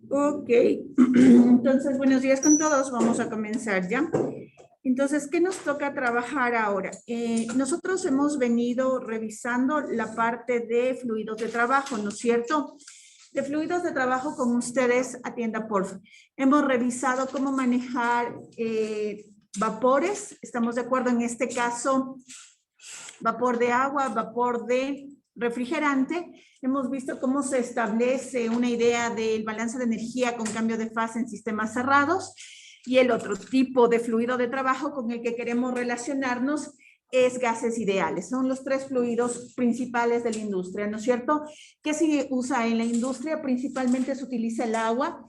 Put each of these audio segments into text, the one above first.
Ok, entonces buenos días con todos, vamos a comenzar ya. Entonces, ¿qué nos toca trabajar ahora? Nosotros hemos venido revisando la parte de fluidos de trabajo, ¿no es cierto? De fluidos de trabajo con ustedes, atienda por favor. Hemos revisado cómo manejar vapores, estamos de acuerdo en este caso, vapor de agua, vapor de refrigerante. Hemos visto cómo se establece una idea del balance de energía con cambio de fase en sistemas cerrados. Y el otro tipo de fluido de trabajo con el que queremos relacionarnos es gases ideales. Son los tres fluidos principales de la industria, ¿no es cierto? ¿Qué se usa en la industria? Principalmente se utiliza el agua.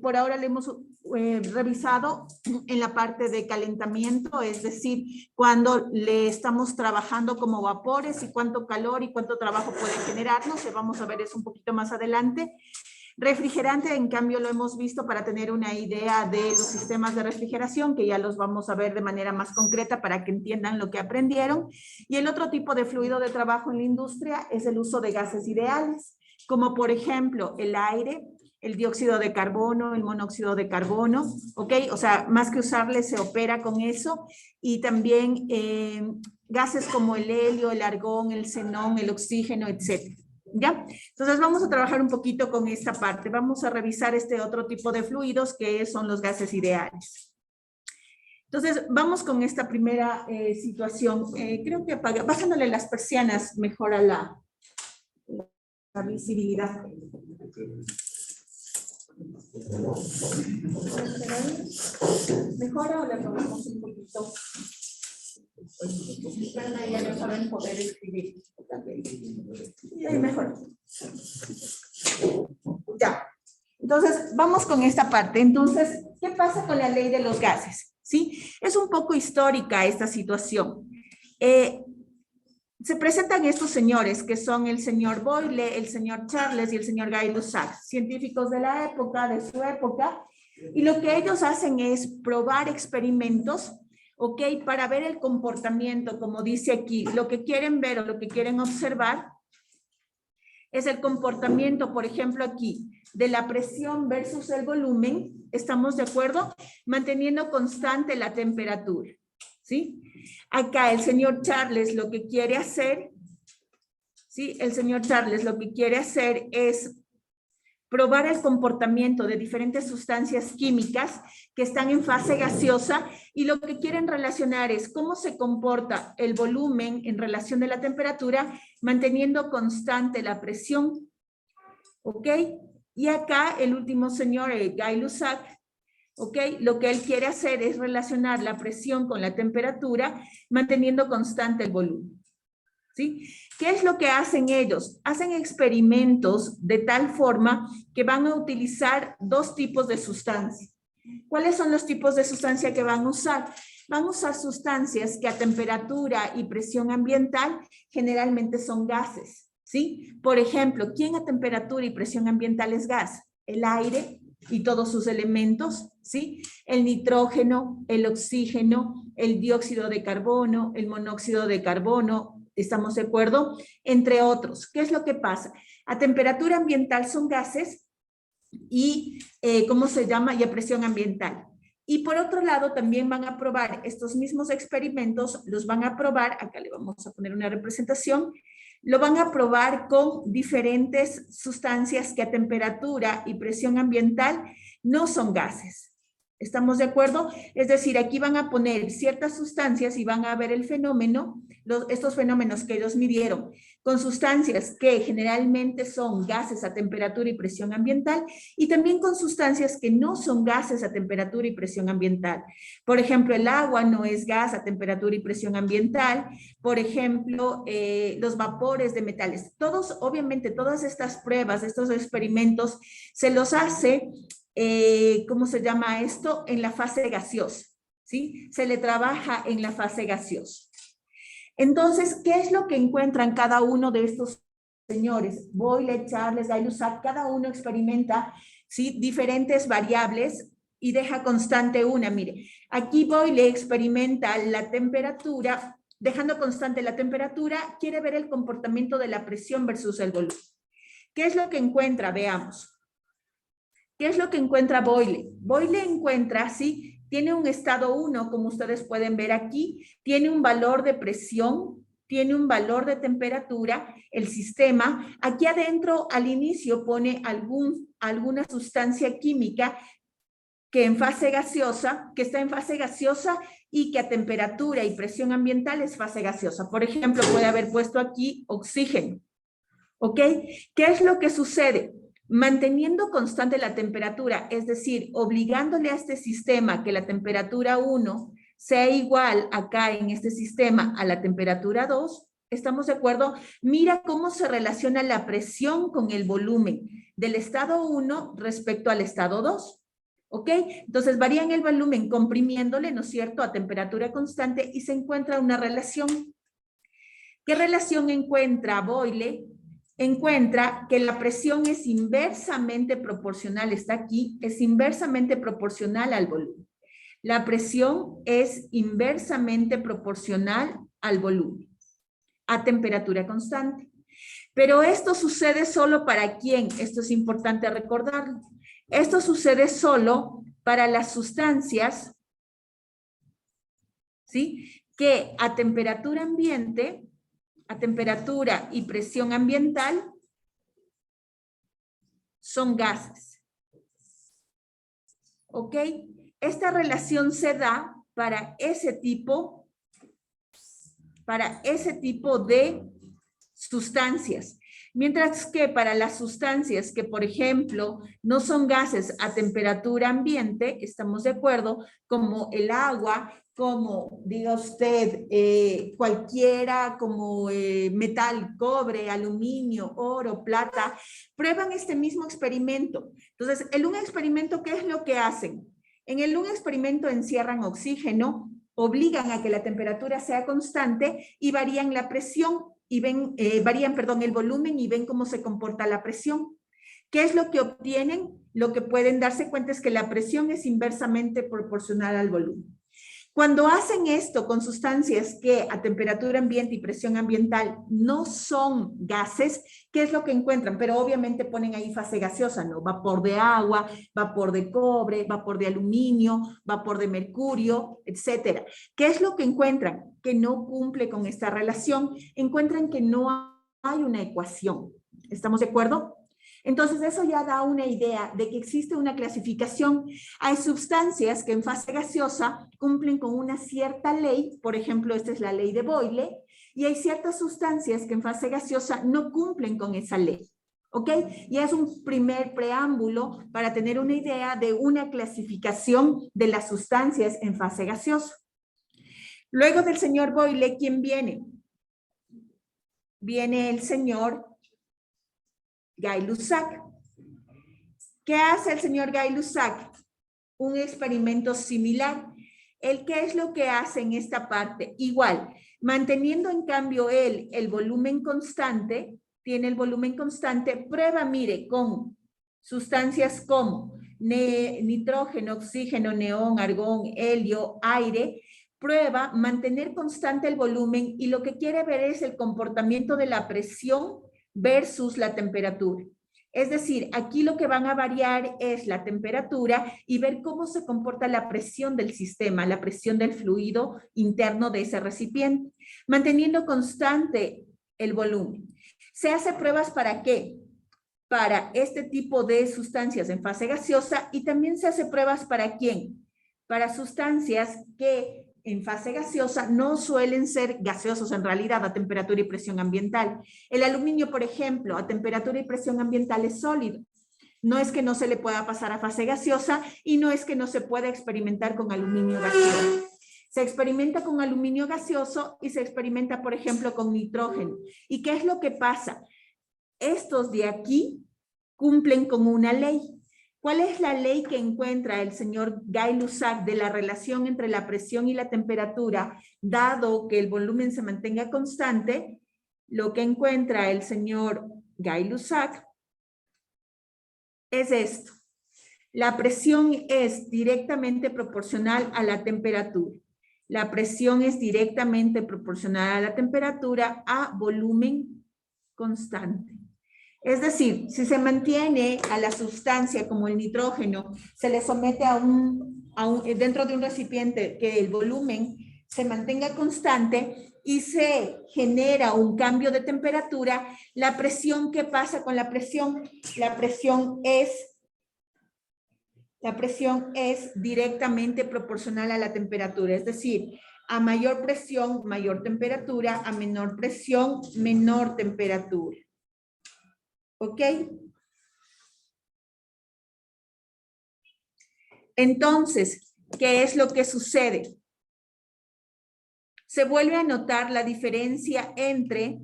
Por ahora le hemos revisado en la parte de calentamiento, es decir, cuando le estamos trabajando como vapores y cuánto calor y cuánto trabajo puede generarnos. Vamos a ver eso un poquito más adelante. Refrigerante, en cambio, lo hemos visto para tener una idea de los sistemas de refrigeración, que ya los vamos a ver de manera más concreta para que entiendan lo que aprendieron. Y el otro tipo de fluido de trabajo en la industria es el uso de gases ideales, como por ejemplo el aire, el dióxido de carbono, el monóxido de carbono, ¿ok? O sea, más que usarle, se opera con eso. Y también gases como el helio, el argón, el xenón, el oxígeno, etcétera. ¿Ya? Entonces vamos a trabajar un poquito con esta parte. Vamos a revisar este otro tipo de fluidos que son los gases ideales. Entonces vamos con esta primera situación. Creo que bajándole las persianas mejora la visibilidad. ¿Mejora o le tomamos un poquito? Ya no saben poder escribir. Y ahí mejor. Ya. Entonces, vamos con esta parte. Entonces, ¿qué pasa con la ley de los gases? ¿Sí? Es un poco histórica esta situación. Se presentan estos señores, que son el señor Boyle, el señor Charles y el señor Gay-Lussac, científicos de la época, de su época, y lo que ellos hacen es probar experimentos, ¿ok? Para ver el comportamiento, como dice aquí, lo que quieren ver o lo que quieren observar es el comportamiento, por ejemplo, aquí, de la presión versus el volumen, ¿estamos de acuerdo? Manteniendo constante la temperatura, ¿sí? Acá el señor Charles lo que quiere hacer, ¿sí? El señor Charles lo que quiere hacer es probar el comportamiento de diferentes sustancias químicas que están en fase gaseosa y lo que quieren relacionar es cómo se comporta el volumen en relación de la temperatura manteniendo constante la presión, ¿ok? Y acá el último señor, Gay-Lussac, ¿ok? Lo que él quiere hacer es relacionar la presión con la temperatura manteniendo constante el volumen. ¿Sí? ¿Qué es lo que hacen ellos? Hacen experimentos de tal forma que van a utilizar dos tipos de sustancias. ¿Cuáles son los tipos de sustancia que van a usar? Van a usar sustancias que a temperatura y presión ambiental generalmente son gases, ¿sí? Por ejemplo, ¿quién a temperatura y presión ambiental es gas? El aire y todos sus elementos, ¿sí? El nitrógeno, el oxígeno, el dióxido de carbono, el monóxido de carbono, ¿estamos de acuerdo? Entre otros. ¿Qué es lo que pasa? A temperatura ambiental son gases y, ¿cómo se llama? Y a presión ambiental. Y por otro lado, también van a probar estos mismos experimentos, los van a probar, acá le vamos a poner una representación, lo van a probar con diferentes sustancias que a temperatura y presión ambiental no son gases. ¿Estamos de acuerdo? Es decir, aquí van a poner ciertas sustancias y van a ver el fenómeno, estos fenómenos que ellos midieron, con sustancias que generalmente son gases a temperatura y presión ambiental y también con sustancias que no son gases a temperatura y presión ambiental. Por ejemplo, el agua no es gas a temperatura y presión ambiental. Por ejemplo, los vapores de metales. Todos, obviamente, todas estas pruebas, estos experimentos, se los hace ¿cómo se llama esto? En la fase gaseosa, ¿sí? Se le trabaja en la fase gaseosa. Entonces, ¿qué es lo que encuentran cada uno de estos señores? Boyle, Charles, Gay-Lussac, cada uno experimenta, ¿sí? Diferentes variables y deja constante una. Mire, aquí Boyle experimenta la temperatura, dejando constante la temperatura, quiere ver el comportamiento de la presión versus el volumen. ¿Qué es lo que encuentra? Veamos. ¿Qué es lo que encuentra Boyle? Boyle encuentra, sí, tiene un estado 1, como ustedes pueden ver aquí, tiene un valor de presión, tiene un valor de temperatura, el sistema. Aquí adentro, al inicio, pone alguna sustancia química que está en fase gaseosa y que a temperatura y presión ambiental es fase gaseosa. Por ejemplo, puede haber puesto aquí oxígeno. ¿Ok? ¿Qué es lo que sucede? Manteniendo constante la temperatura, es decir, obligándole a este sistema que la temperatura 1 sea igual acá en este sistema a la temperatura 2, ¿estamos de acuerdo? Mira cómo se relaciona la presión con el volumen del estado 1 respecto al estado 2. ¿Ok? Entonces varían el volumen comprimiéndole, ¿no es cierto?, a temperatura constante y se encuentra una relación. ¿Qué relación encuentra Boyle? Encuentra que la presión es inversamente proporcional, está aquí, es inversamente proporcional al volumen. La presión es inversamente proporcional al volumen, a temperatura constante. Pero esto sucede solo para ¿quién? Esto es importante recordarlo. Esto sucede solo para las sustancias, ¿sí?, que a temperatura ambiente, a temperatura y presión ambiental, son gases. ¿Ok? Esta relación se da para ese tipo de sustancias. Mientras que para las sustancias que, por ejemplo, no son gases a temperatura ambiente, estamos de acuerdo, como el agua, como, diga usted, cualquiera, como metal, cobre, aluminio, oro, plata, prueban este mismo experimento. Entonces, en un experimento, ¿qué es lo que hacen? En un experimento encierran oxígeno, obligan a que la temperatura sea constante y varían la presión y varían el volumen y ven cómo se comporta la presión. ¿Qué es lo que obtienen? Lo que pueden darse cuenta es que la presión es inversamente proporcional al volumen. Cuando hacen esto con sustancias que a temperatura ambiente y presión ambiental no son gases, ¿qué es lo que encuentran? Pero obviamente ponen ahí fase gaseosa, ¿no? Vapor de agua, vapor de cobre, vapor de aluminio, vapor de mercurio, etcétera. ¿Qué es lo que encuentran? Que no cumple con esta relación. Encuentran que no hay una ecuación. ¿Estamos de acuerdo? Entonces, eso ya da una idea de que existe una clasificación. Hay sustancias que en fase gaseosa cumplen con una cierta ley, por ejemplo, esta es la ley de Boyle, y hay ciertas sustancias que en fase gaseosa no cumplen con esa ley. ¿Ok? Y es un primer preámbulo para tener una idea de una clasificación de las sustancias en fase gaseosa. Luego del señor Boyle, ¿quién viene? Viene el señor Gay-Lussac. ¿Qué hace el señor Gay-Lussac? Un experimento similar. ¿Qué es lo que hace en esta parte? Igual, manteniendo en cambio el volumen constante, tiene el volumen constante, prueba, mire, con sustancias como nitrógeno, oxígeno, neón, argón, helio, aire, prueba mantener constante el volumen y lo que quiere ver es el comportamiento de la presión versus la temperatura. Es decir, aquí lo que van a variar es la temperatura y ver cómo se comporta la presión del sistema, la presión del fluido interno de ese recipiente, manteniendo constante el volumen. ¿Se hace pruebas para qué? Para este tipo de sustancias en fase gaseosa y también se hace pruebas para ¿quién? Para sustancias que en fase gaseosa no suelen ser gaseosos en realidad a temperatura y presión ambiental. El aluminio, por ejemplo, a temperatura y presión ambiental es sólido. No es que no se le pueda pasar a fase gaseosa y no es que no se pueda experimentar con aluminio gaseoso. Se experimenta con aluminio gaseoso y se experimenta, por ejemplo, con nitrógeno. ¿Y qué es lo que pasa? Estos de aquí cumplen con una ley. ¿Cuál es la ley que encuentra el señor Gay-Lussac de la relación entre la presión y la temperatura, dado que el volumen se mantenga constante? Lo que encuentra el señor Gay-Lussac es esto. La presión es directamente proporcional a la temperatura. La presión es directamente proporcional a la temperatura a volumen constante. Es decir, si se mantiene a la sustancia como el nitrógeno, se le somete dentro de un recipiente que el volumen se mantenga constante y se genera un cambio de temperatura, la presión, ¿qué pasa con la presión? La presión es directamente proporcional a la temperatura, es decir, a mayor presión, mayor temperatura, a menor presión, menor temperatura. ¿Ok? Entonces, ¿qué es lo que sucede? Se vuelve a notar la diferencia entre,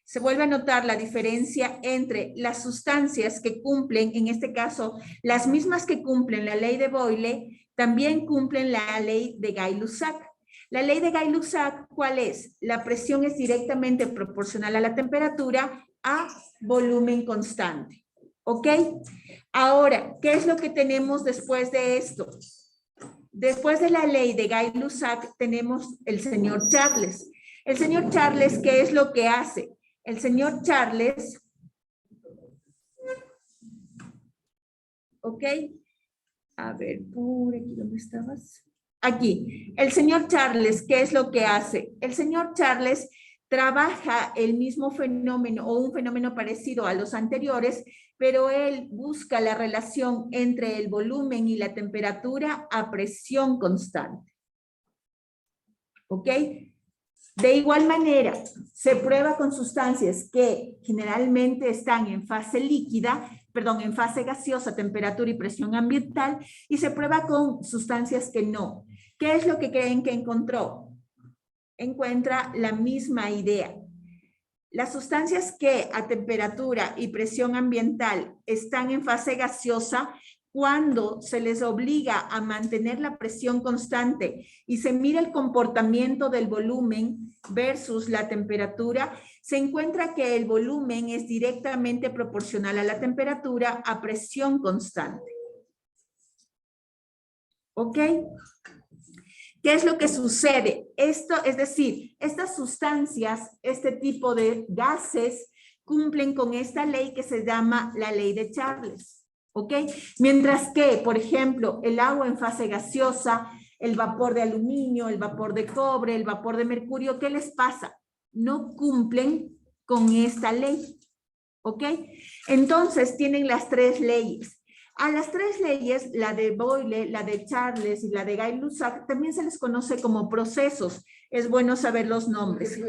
se vuelve a notar la diferencia entre las sustancias que cumplen, en este caso, las mismas que cumplen la ley de Boyle, también cumplen la ley de Gay-Lussac. La ley de Gay-Lussac, ¿cuál es? La presión es directamente proporcional a la temperatura a volumen constante. ¿Ok? Ahora, ¿qué es lo que tenemos después de esto? Después de la ley de Gay-Lussac tenemos el señor Charles. El señor Charles, ¿qué es lo que hace? El señor Charles, ¿ok? A ver, por aquí, ¿dónde estabas? Aquí. El señor Charles, ¿qué es lo que hace? El señor Charles trabaja el mismo fenómeno o un fenómeno parecido a los anteriores, pero él busca la relación entre el volumen y la temperatura a presión constante. ¿Ok? De igual manera, se prueba con sustancias que generalmente están en fase líquida, en fase gaseosa, temperatura y presión ambiental, y se prueba con sustancias que no. ¿Qué es lo que creen que encontró? Encuentra la misma idea. Las sustancias que a temperatura y presión ambiental están en fase gaseosa, cuando se les obliga a mantener la presión constante y se mira el comportamiento del volumen versus la temperatura, se encuentra que el volumen es directamente proporcional a la temperatura a presión constante. ¿Ok? ¿Qué es lo que sucede? Esto, es decir, estas sustancias, este tipo de gases, cumplen con esta ley que se llama la ley de Charles. ¿Ok? Mientras que, por ejemplo, el agua en fase gaseosa, el vapor de aluminio, el vapor de cobre, el vapor de mercurio, ¿qué les pasa? No cumplen con esta ley. ¿Ok? Entonces, tienen las tres leyes. A las tres leyes, la de Boyle, la de Charles y la de Gay-Lussac, también se les conoce como procesos. Es bueno saber los nombres.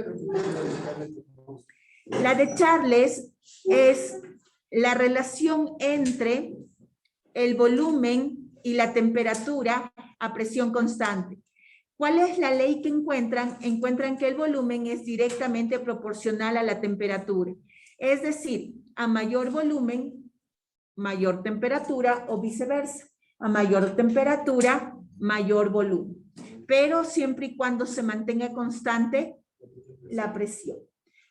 La de Charles es la relación entre el volumen y la temperatura a presión constante. ¿Cuál es la ley que encuentran? Encuentran que el volumen es directamente proporcional a la temperatura. Es decir, a mayor volumen, mayor temperatura o viceversa. A mayor temperatura, mayor volumen. Pero siempre y cuando se mantenga constante la presión.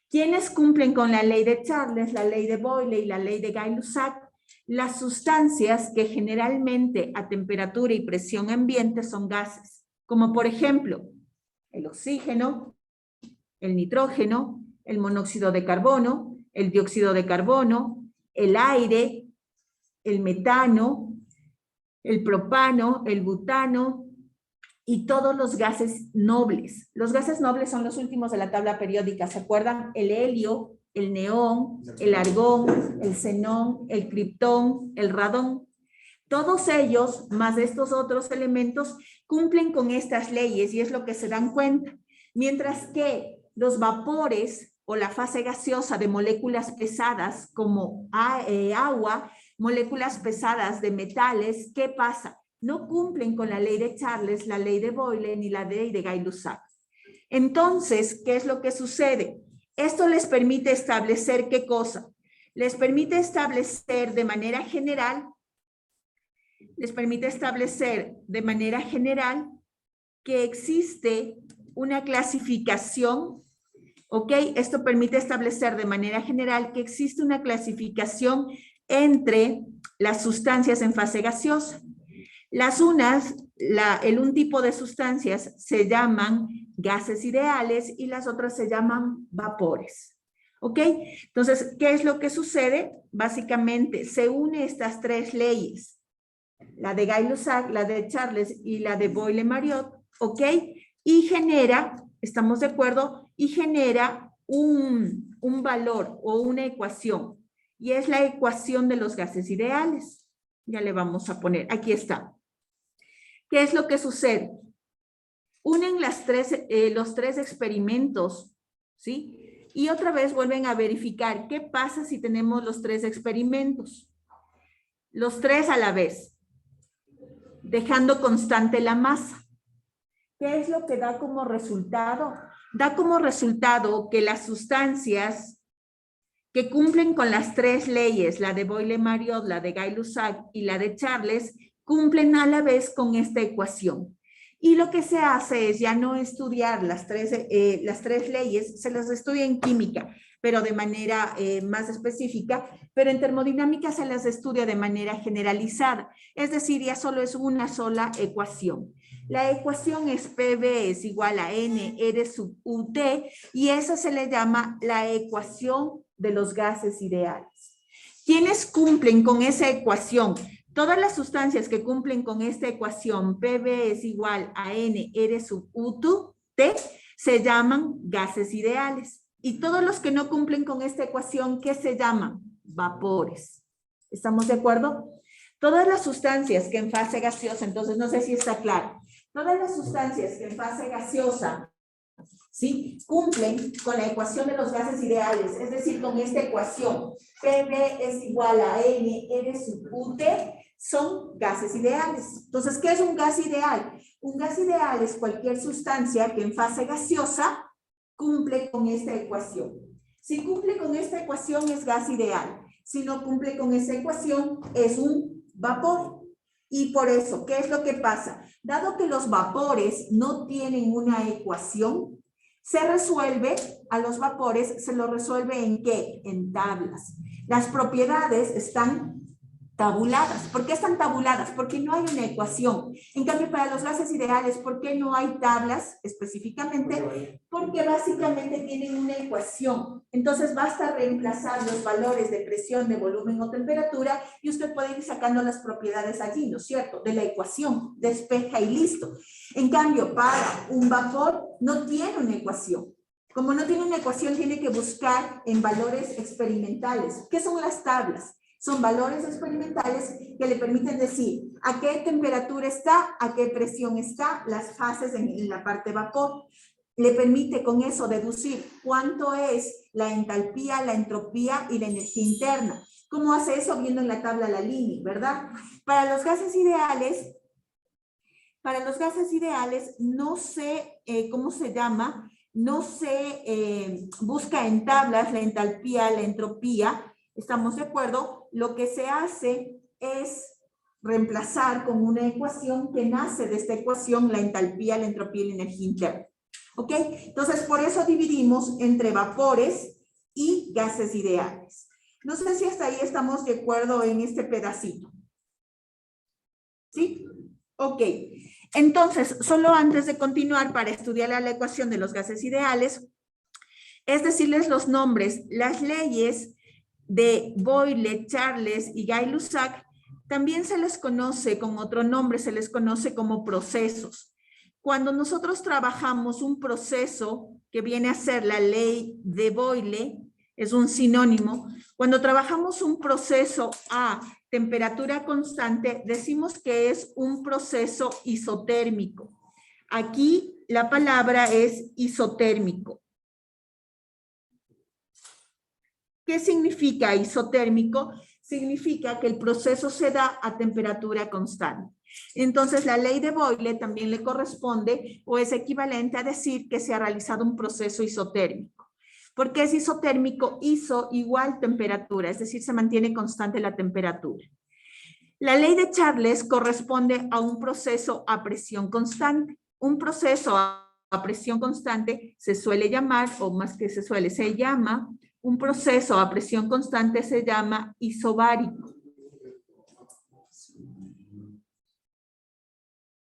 ¿Quiénes cumplen con la ley de Charles, la ley de Boyle y la ley de Gay-Lussac? Las sustancias que generalmente a temperatura y presión ambiente son gases, como por ejemplo el oxígeno, el nitrógeno, el monóxido de carbono, el dióxido de carbono, el aire, el metano, el propano, el butano y todos los gases nobles. Los gases nobles son los últimos de la tabla periódica, ¿se acuerdan? El helio, el neón, el argón, el xenón, el criptón, el radón. Todos ellos, más de estos otros elementos, cumplen con estas leyes y es lo que se dan cuenta. Mientras que los vapores o la fase gaseosa de moléculas pesadas como agua, moléculas pesadas de metales, ¿qué pasa? No cumplen con la ley de Charles, la ley de Boyle ni la ley de Gay-Lussac. Entonces, ¿qué es lo que sucede? Esto les permite establecer ¿qué cosa? Les permite establecer de manera general, que existe una clasificación, ¿ok? Esto permite establecer de manera general que existe una clasificación entre las sustancias en fase gaseosa. Un tipo de sustancias se llaman gases ideales y las otras se llaman vapores. ¿Ok? Entonces, ¿qué es lo que sucede? Básicamente, se unen estas tres leyes, la de Gay-Lussac, la de Charles y la de Boyle-Marriott, ¿ok? Y genera, ¿estamos de acuerdo? Y genera un valor o una ecuación, y es la ecuación de los gases ideales. Ya le vamos a poner, aquí está. ¿Qué es lo que sucede? Unen los tres experimentos, ¿sí? Y otra vez vuelven a verificar qué pasa si tenemos los tres experimentos. Los tres a la vez, dejando constante la masa. ¿Qué es lo que da como resultado? Da como resultado que las sustancias que cumplen con las tres leyes, la de Boyle-Marriott, la de Gay-Lussac y la de Charles, cumplen a la vez con esta ecuación. Y lo que se hace es ya no estudiar las tres leyes, se las estudia en química, pero de manera más específica, pero en termodinámica se las estudia de manera generalizada, es decir, ya solo es una sola ecuación. La ecuación es PV es igual a N R sub UT, y esa se le llama la ecuación de los gases ideales. ¿Quiénes cumplen con esa ecuación? Todas las sustancias que cumplen con esta ecuación, PV es igual a N R sub UT, se llaman gases ideales. Y todos los que no cumplen con esta ecuación, ¿qué se llaman? Vapores. ¿Estamos de acuerdo? Todas las sustancias que en fase gaseosa, entonces no sé si está claro, todas las sustancias que en fase gaseosa, ¿sí?, cumplen con la ecuación de los gases ideales, es decir, con esta ecuación, PV es igual a N R sub UT, son gases ideales. Entonces, ¿qué es un gas ideal? Un gas ideal es cualquier sustancia que en fase gaseosa cumple con esta ecuación. Si cumple con esta ecuación es gas ideal. Si no cumple con esa ecuación es un vapor. Y por eso, ¿qué es lo que pasa? Dado que los vapores no tienen una ecuación, se resuelve a los vapores, se lo resuelve ¿en qué? En tablas. Las propiedades están tabuladas. ¿Por qué están tabuladas? Porque no hay una ecuación. En cambio, para los gases ideales, ¿por qué no hay tablas específicamente? Porque básicamente tienen una ecuación. Entonces, basta reemplazar los valores de presión, de volumen o temperatura y usted puede ir sacando las propiedades allí, ¿no es cierto? De la ecuación, despeja y listo. En cambio, para un vapor no tiene una ecuación. Como no tiene una ecuación, tiene que buscar en valores experimentales. ¿Qué son las tablas? Son valores experimentales que le permiten decir a qué temperatura está, a qué presión está, las fases en la parte vapor. Le permite con eso deducir cuánto es la entalpía, la entropía y la energía interna. ¿Cómo hace eso? Viendo en la tabla la línea, ¿verdad? Para los gases ideales no sé cómo se llama, no se busca en tablas la entalpía, la entropía. ¿Estamos de acuerdo? Lo que se hace es reemplazar con una ecuación que nace de esta ecuación la entalpía, la entropía y la energía interna. ¿Ok? Entonces, por eso dividimos entre vapores y gases ideales. No sé si hasta ahí estamos de acuerdo en este pedacito. ¿Sí? Ok. Entonces, solo antes de continuar para estudiar la ecuación de los gases ideales, es decirles los nombres, las leyes de Boyle, Charles y Gay-Lussac, también se les conoce con otro nombre, se les conoce como procesos. Cuando nosotros trabajamos un proceso que viene a ser la ley de Boyle, es un sinónimo, cuando trabajamos un proceso a temperatura constante, decimos que es un proceso isotérmico. Aquí la palabra es isotérmico. ¿Qué significa isotérmico? Significa que el proceso se da a temperatura constante. Entonces, la ley de Boyle también le corresponde o es equivalente a decir que se ha realizado un proceso isotérmico. ¿Por qué es isotérmico? Iso igual temperatura, es decir, se mantiene constante la temperatura. La ley de Charles corresponde a un proceso a presión constante. Un proceso a presión constante se suele llamar, o más que se suele, se llama, un proceso a presión constante se llama isobárico.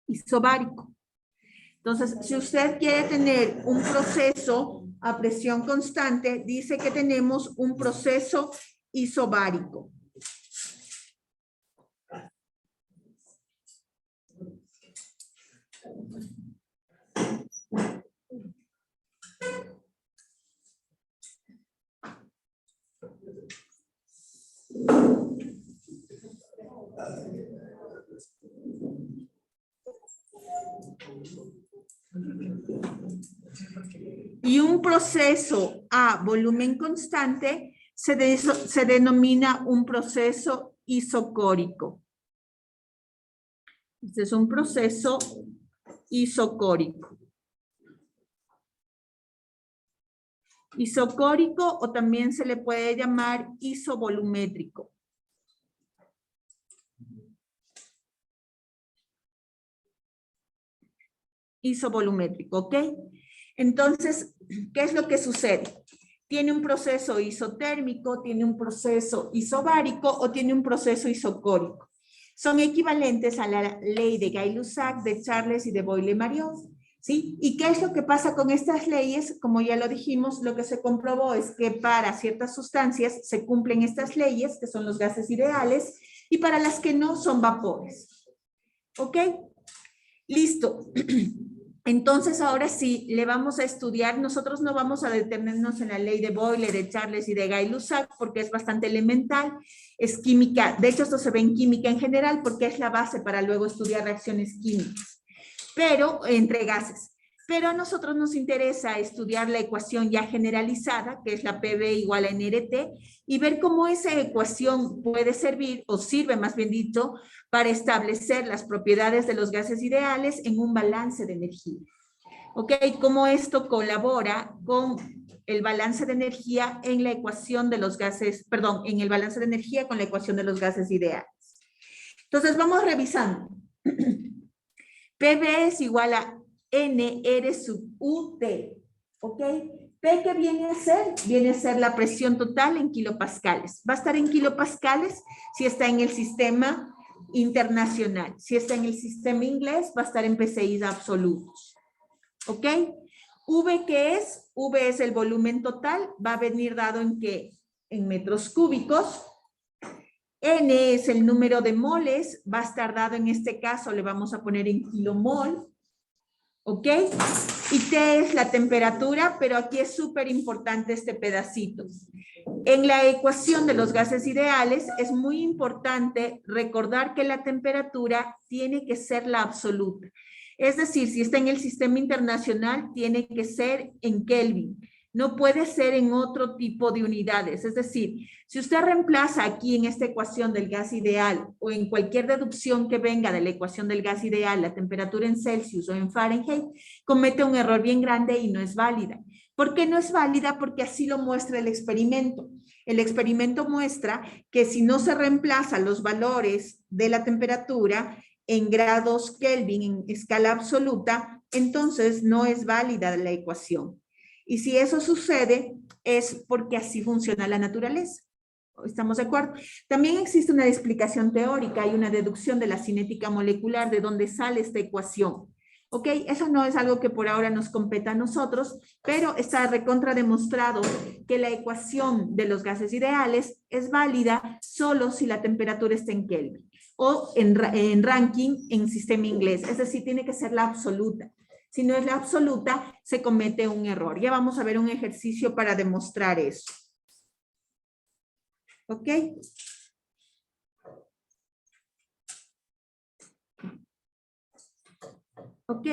Isobárico. Entonces, si usted quiere tener un proceso a presión constante, dice que tenemos un proceso isobárico. Y un proceso a volumen constante se denomina un proceso isocórico. Este es un proceso isocórico. Isocórico o también se le puede llamar isovolumétrico. Isovolumétrico, ¿ok? Entonces, ¿qué es lo que sucede? Tiene un proceso isotérmico, tiene un proceso isobárico o tiene un proceso isocórico. Son equivalentes a la ley de Gay-Lussac, de Charles y de Boyle-Mariot, ¿sí? ¿Y qué es lo que pasa con estas leyes? Como ya lo dijimos, lo que se comprobó es que para ciertas sustancias se cumplen estas leyes, que son los gases ideales, y para las que no son vapores. ¿Ok? Listo. Entonces, ahora sí, le vamos a estudiar. Nosotros no vamos a detenernos en la ley de Boyle, de Charles y de Gay-Lussac, porque es bastante elemental. Es química. De hecho, esto se ve en química en general, porque es la base para luego estudiar reacciones químicas. Pero, entre gases. Pero a nosotros nos interesa estudiar la ecuación ya generalizada, que es la PV igual a NRT, y ver cómo esa ecuación puede servir, o sirve más bien dicho, para establecer las propiedades de los gases ideales en un balance de energía. ¿Ok? Cómo esto colabora con el balance de energía en la ecuación de los gases, perdón, en el balance de energía con la ecuación de los gases ideales. Entonces, vamos revisando. PV es igual a NR sub UT, ¿ok? P, ¿qué viene a ser? Viene a ser la presión total en kilopascales. Va a estar en kilopascales si está en el sistema internacional. Si está en el sistema inglés, va a estar en PSI absolutos. ¿Ok? V, ¿qué es? V es el volumen total. Va a venir dado en ¿qué? En metros cúbicos. N es el número de moles. Va a estar dado en este caso, le vamos a poner en kilomol. ¿Ok? Y T es la temperatura, pero aquí es súper importante este pedacito. En la ecuación de los gases ideales es muy importante recordar que la temperatura tiene que ser la absoluta. Es decir, si está en el sistema internacional, tiene que ser en Kelvin. No puede ser en otro tipo de unidades. Es decir, si usted reemplaza aquí en esta ecuación del gas ideal o en cualquier deducción que venga de la ecuación del gas ideal, la temperatura en Celsius o en Fahrenheit, comete un error bien grande y no es válida. ¿Por qué no es válida? Porque así lo muestra el experimento. El experimento muestra que si no se reemplazan los valores de la temperatura en grados Kelvin en escala absoluta, entonces no es válida la ecuación. Y si eso sucede, es porque así funciona la naturaleza. ¿Estamos de acuerdo? También existe una explicación teórica y una deducción de la cinética molecular de dónde sale esta ecuación. ¿Ok? Eso no es algo que por ahora nos competa a nosotros, pero está recontra demostrado que la ecuación de los gases ideales es válida solo si la temperatura está en Kelvin o en Rankine en sistema inglés. Es decir, tiene que ser la absoluta. Si no es la absoluta, se comete un error. Ya vamos a ver un ejercicio para demostrar eso. ¿Ok? ¿Ok?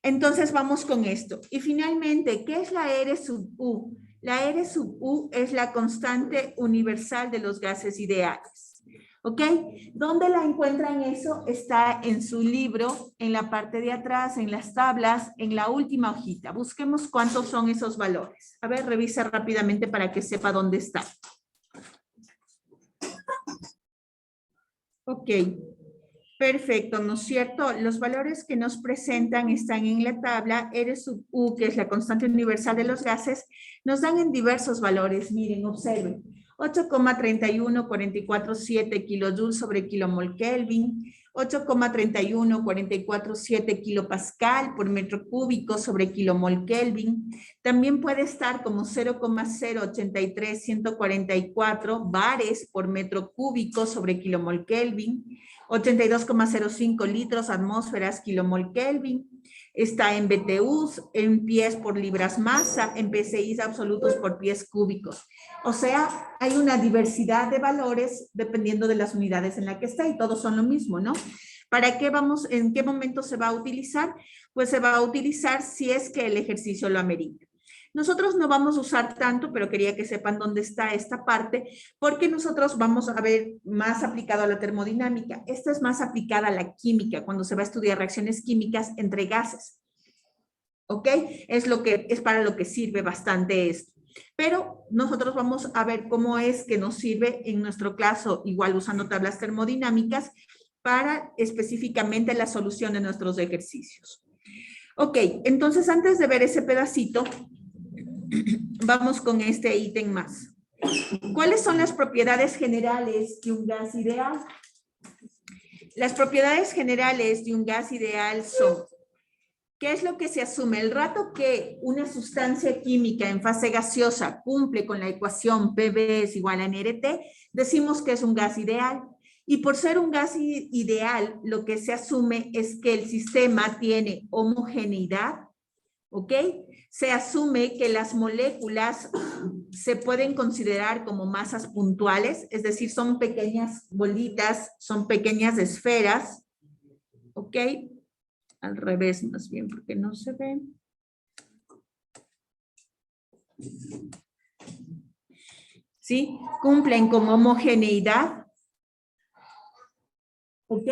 Entonces vamos con esto. Y finalmente, ¿qué es la R sub U? La R sub U es la constante universal de los gases ideales. ¿Ok? ¿Dónde la encuentran eso? Está en su libro, en la parte de atrás, en las tablas, en la última hojita. Busquemos cuántos son esos valores. A ver, revisa rápidamente para que sepa dónde está. Ok. Perfecto, ¿no es cierto? Los valores que nos presentan están en la tabla. R sub U, que es la constante universal de los gases, nos dan en diversos valores. Miren, observen. 8,31447 kilojoules sobre kilomol Kelvin, 8,31447 kilopascal por metro cúbico sobre kilomol Kelvin. También puede estar como 0,083144 bares por metro cúbico sobre kilomol Kelvin. 82,05 litros atmósferas kilomol Kelvin. Está en BTUs, en pies por libras masa, en PSIs absolutos por pies cúbicos. O sea, hay una diversidad de valores dependiendo de las unidades en la que está y todos son lo mismo, ¿no? ¿Para qué vamos, en qué momento se va a utilizar? Pues se va a utilizar si es que el ejercicio lo amerita. Nosotros no vamos a usar tanto, pero quería que sepan dónde está esta parte, porque nosotros vamos a ver más aplicado a la termodinámica. Esta es más aplicada a la química, cuando se va a estudiar reacciones químicas entre gases. ¿Ok? Es para lo que sirve bastante esto. Pero nosotros vamos a ver cómo es que nos sirve en nuestro caso, igual usando tablas termodinámicas, para específicamente la solución de nuestros ejercicios. Ok, entonces antes de ver ese pedacito, vamos con este ítem más. ¿Cuáles son las propiedades generales de un gas ideal? Las propiedades generales de un gas ideal son: ¿qué es lo que se asume? El rato que una sustancia química en fase gaseosa cumple con la ecuación PV es igual a nRT, decimos que es un gas ideal. Y por ser un gas ideal, lo que se asume es que el sistema tiene homogeneidad, ¿ok? Se asume que las moléculas se pueden considerar como masas puntuales, es decir, son pequeñas bolitas, son pequeñas esferas, ¿ok? Al revés, más bien, porque no se ven. ¿Sí? Cumplen con homogeneidad. ¿Ok?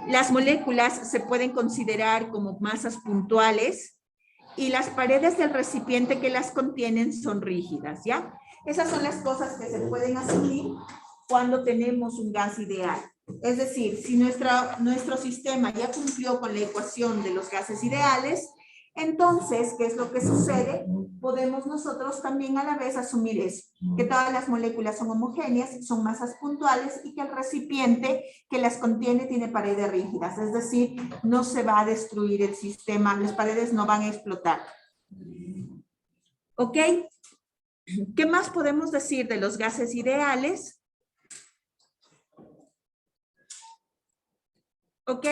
Las moléculas se pueden considerar como masas puntuales y las paredes del recipiente que las contienen son rígidas, ¿ya? Esas son las cosas que se pueden asumir cuando tenemos un gas ideal. Es decir, si nuestro sistema ya cumplió con la ecuación de los gases ideales, entonces, ¿qué es lo que sucede? Podemos nosotros también a la vez asumir eso, que todas las moléculas son homogéneas, son masas puntuales y que el recipiente que las contiene tiene paredes rígidas, es decir, no se va a destruir el sistema, las paredes no van a explotar. ¿Ok? ¿Qué más podemos decir de los gases ideales? ¿Ok?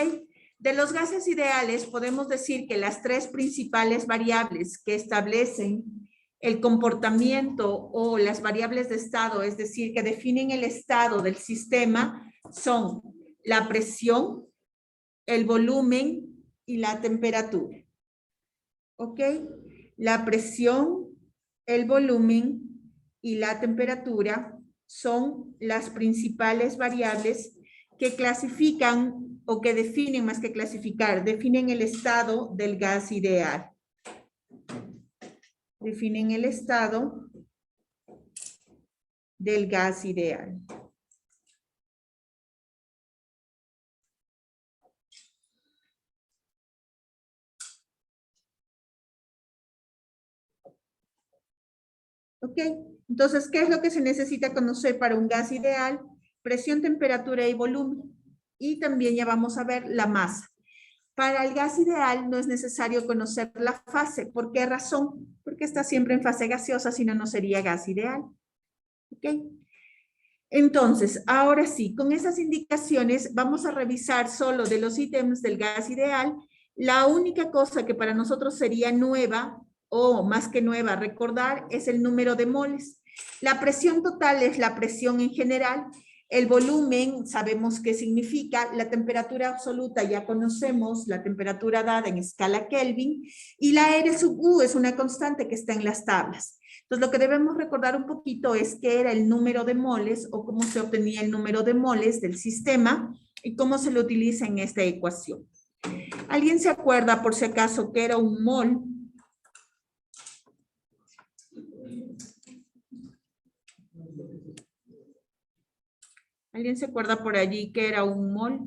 De los gases ideales podemos decir que las tres principales variables que establecen el comportamiento o las variables de estado, es decir, que definen el estado del sistema, son la presión, el volumen y la temperatura. ¿Ok? La presión, el volumen y la temperatura son las principales variables que clasifican o que definen, más que clasificar, definen el estado del gas ideal. Definen el estado del gas ideal. ¿Ok? Entonces, ¿qué es lo que se necesita conocer para un gas ideal? Presión, temperatura y volumen. Y también ya vamos a ver la masa. Para el gas ideal no es necesario conocer la fase. ¿Por qué razón? Porque está siempre en fase gaseosa, si no, no sería gas ideal. ¿Ok? Entonces, ahora sí, con esas indicaciones vamos a revisar solo de los ítems del gas ideal. La única cosa que para nosotros sería nueva, o más que nueva, recordar, es el número de moles. La presión total es la presión en general. El volumen, sabemos qué significa. La temperatura absoluta, ya conocemos la temperatura dada en escala Kelvin. Y la R sub U es una constante que está en las tablas. Entonces, lo que debemos recordar un poquito es qué era el número de moles o cómo se obtenía el número de moles del sistema y cómo se lo utiliza en esta ecuación. ¿Alguien se acuerda, por si acaso, qué era un mol? ¿Alguien se acuerda por allí qué era un mol?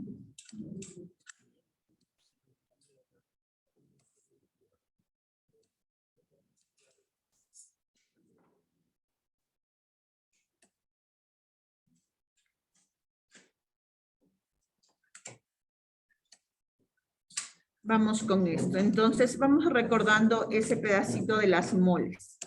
Vamos con esto. Entonces, vamos recordando ese pedacito de las moles.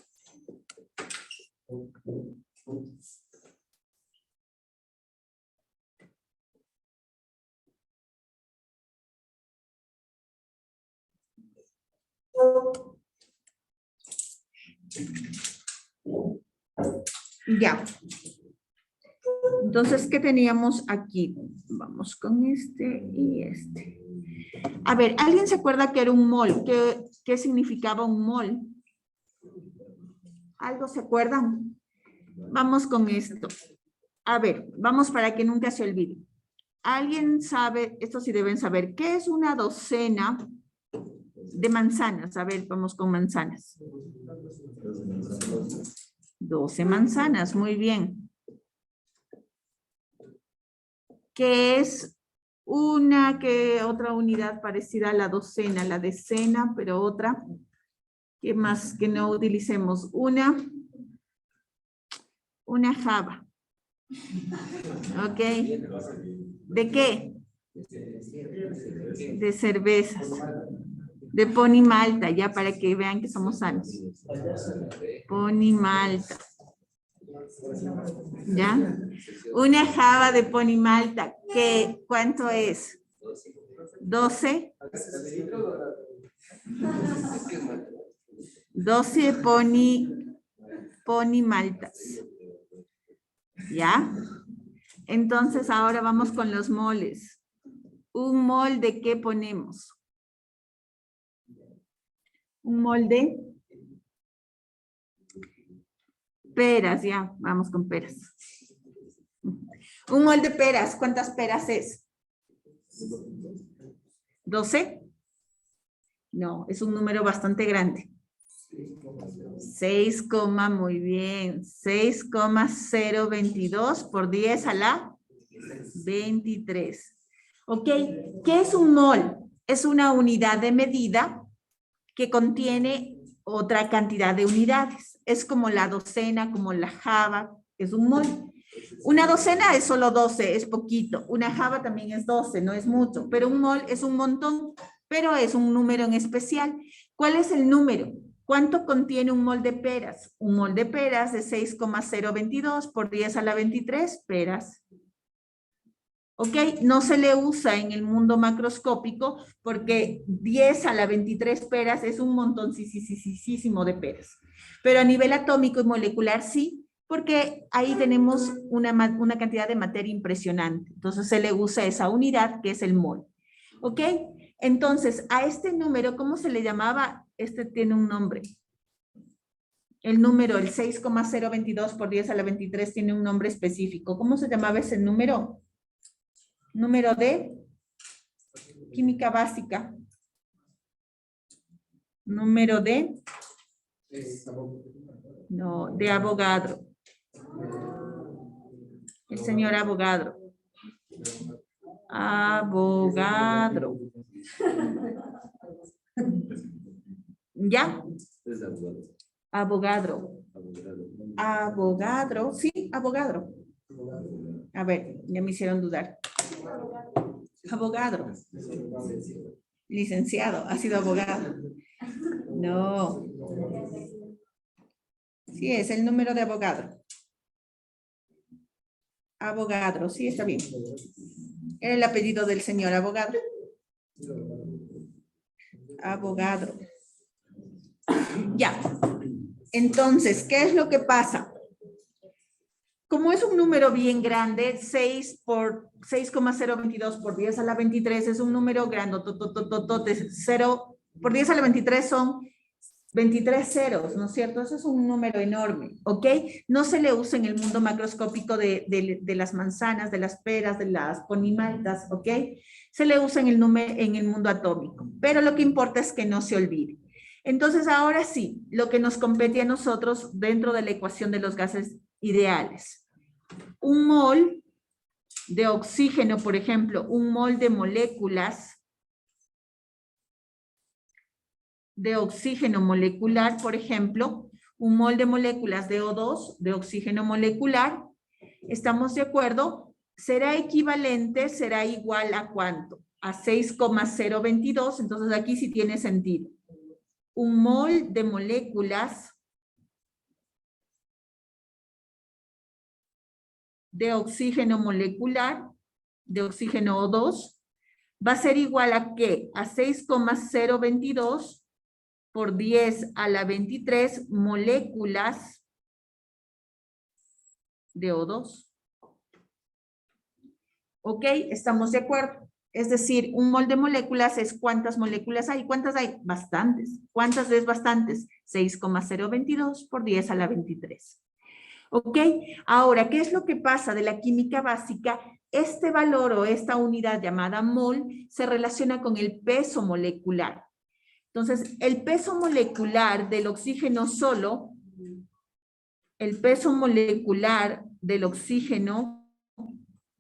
Ya. Entonces, ¿qué teníamos aquí? Vamos con este y este. A ver, ¿alguien se acuerda que era un mol? ¿Qué significaba un mol? ¿Algo se acuerdan? Vamos con esto. A ver, vamos para que nunca se olvide. ¿Alguien sabe, esto sí deben saber, qué es una docena de manzanas? A ver, vamos con manzanas. 12 manzanas, muy bien. ¿Qué es otra unidad parecida a la docena? La decena, pero otra. ¿Qué más que no utilicemos? Una java. ¿Ok? ¿De qué? De cervezas. De Pony Malta, ya para que vean que somos sanos. Pony Malta. ¿Ya? Una java de Pony Malta. ¿Cuánto es? 12. 12 Pony Maltas. ¿Ya? Entonces ahora vamos con los moles. ¿Un mol de qué ponemos? Un mol de peras, ya, vamos con peras. Un mol de peras, ¿cuántas peras es? 12. No, es un número bastante grande. 6, muy bien. 6,022 por 10 a la 23. ¿Ok? ¿Qué es un mol? Es una unidad de medida que contiene otra cantidad de unidades. Es como la docena, como la java, es un mol. Una docena es solo 12, es poquito. Una java también es 12, no es mucho. Pero un mol es un montón, pero es un número en especial. ¿Cuál es el número? ¿Cuánto contiene un mol de peras? Un mol de peras de 6,022 por 10 a la 23 peras. ¿Ok? No se le usa en el mundo macroscópico porque 10 a la 23 peras es un montoncísimo de peras. Pero a nivel atómico y molecular sí, porque ahí tenemos una cantidad de materia impresionante. Entonces se le usa esa unidad que es el mol. ¿Ok? Entonces, a este número, ¿cómo se le llamaba? Este tiene un nombre. El número, el 6,022 por 10 a la 23 tiene un nombre específico. ¿Cómo se llamaba ese número? Número de química básica. Número de... No, de Avogadro. El señor Avogadro. Avogadro. ¿Ya? Avogadro. Avogadro, sí, Avogadro. A ver, ya me hicieron dudar. Avogadro. Licenciado, ha sido abogado. No. Sí, es el número de Avogadro. Avogadro, sí, está bien. Era el apellido del señor Avogadro. Avogadro. Ya. Entonces, ¿qué es lo que pasa? Como es un número bien grande, 6,022 por 10 a la 23 es un número grande, 0 por 10 a la 23 son 23 ceros, ¿no es cierto? Eso es un número enorme, ¿ok? No se le usa en el mundo macroscópico de las manzanas, de las peras, de las ponimaltas, ¿ok? Se le usa en el mundo atómico, pero lo que importa es que no se olvide. Entonces, ahora sí, lo que nos compete a nosotros dentro de la ecuación de los gases ideales. Un mol de oxígeno, por ejemplo, un mol de moléculas de oxígeno molecular, por ejemplo, un mol de moléculas de O2, de oxígeno molecular, ¿estamos de acuerdo? Será equivalente, será igual a ¿cuánto? a 6,022, entonces aquí sí tiene sentido. Un mol de moléculas de oxígeno molecular, de oxígeno O2, va a ser igual a ¿qué? A 6,022 por 10 a la 23 moléculas de O2. ¿Ok? ¿Estamos de acuerdo? Es decir, un mol de moléculas es ¿cuántas moléculas hay? ¿Cuántas hay? Bastantes. ¿Cuántas es bastantes? 6,022 por 10 a la 23. ¿Ok? Ahora, ¿qué es lo que pasa de la química básica? Este valor o esta unidad llamada mol se relaciona con el peso molecular. Entonces, el peso molecular del oxígeno solo, el peso molecular del oxígeno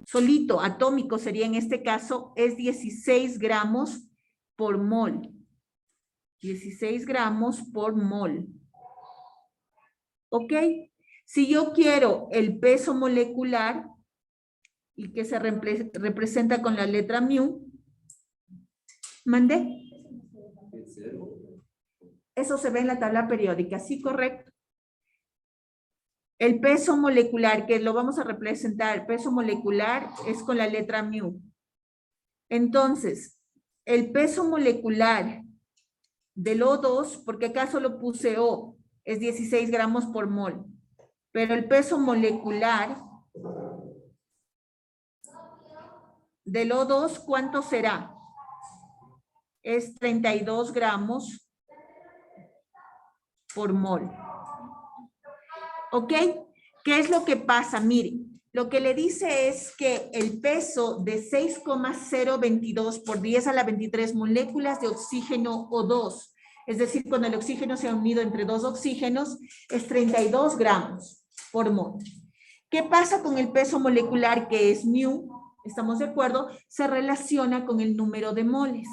solito, atómico sería en este caso, es 16 gramos por mol. 16 gramos por mol. ¿Ok? Si yo quiero el peso molecular, y que se representa con la letra mu, ¿mandé? Eso se ve en la tabla periódica, ¿sí? Correcto. El peso molecular, que lo vamos a representar, el peso molecular es con la letra mu. Entonces, el peso molecular del O2, porque acá solo puse O, es 16 gramos por mol. Pero el peso molecular del O2, ¿cuánto será? Es 32 gramos por mol. ¿Ok? ¿Qué es lo que pasa? Mire, lo que le dice es que el peso de 6,022 por 10 a la 23 moléculas de oxígeno O2, es decir, cuando el oxígeno se ha unido entre dos oxígenos, es 32 gramos por mol. ¿Qué pasa con el peso molecular que es mu? ¿Estamos de acuerdo? Se relaciona con el número de moles.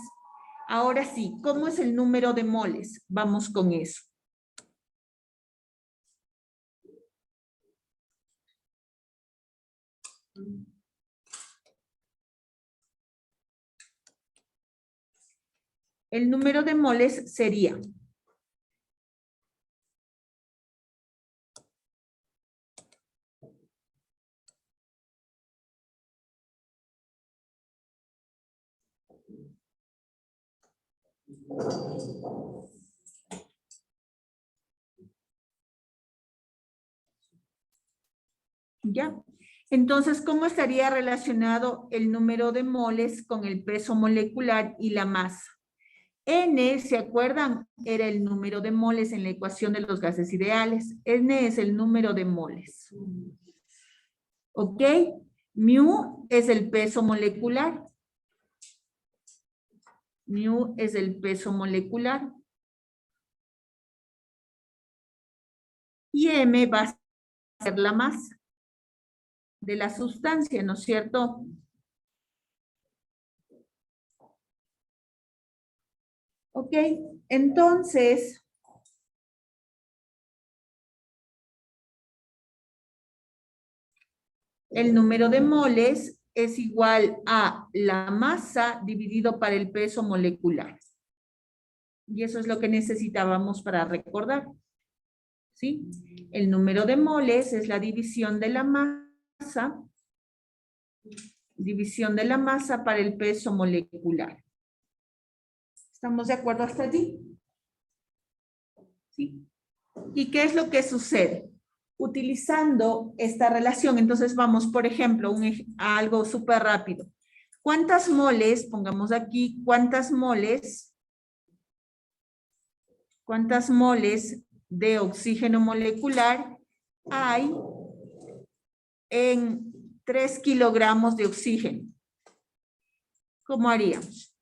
Ahora sí, ¿cómo es el número de moles? Vamos con eso. El número de moles sería ¿ya? Entonces, ¿cómo estaría relacionado el número de moles con el peso molecular y la masa? N, ¿se acuerdan? Era el número de moles en la ecuación de los gases ideales. N es el número de moles. ¿Ok? Mu es el peso molecular. Mu es el peso molecular. Y M va a ser la masa de la sustancia, ¿no es cierto? Ok, entonces, el número de moles es igual a la masa dividido por el peso molecular. Y eso es lo que necesitábamos para recordar. ¿Sí? El número de moles es la división de la masa para el peso molecular. ¿Estamos de acuerdo hasta allí? ¿Sí? ¿Y qué es lo que sucede? Utilizando esta relación, entonces vamos, por ejemplo, a algo súper rápido. ¿Cuántas moles, pongamos aquí, cuántas moles de oxígeno molecular hay en 3 kilogramos de oxígeno? ¿Cómo haríamos?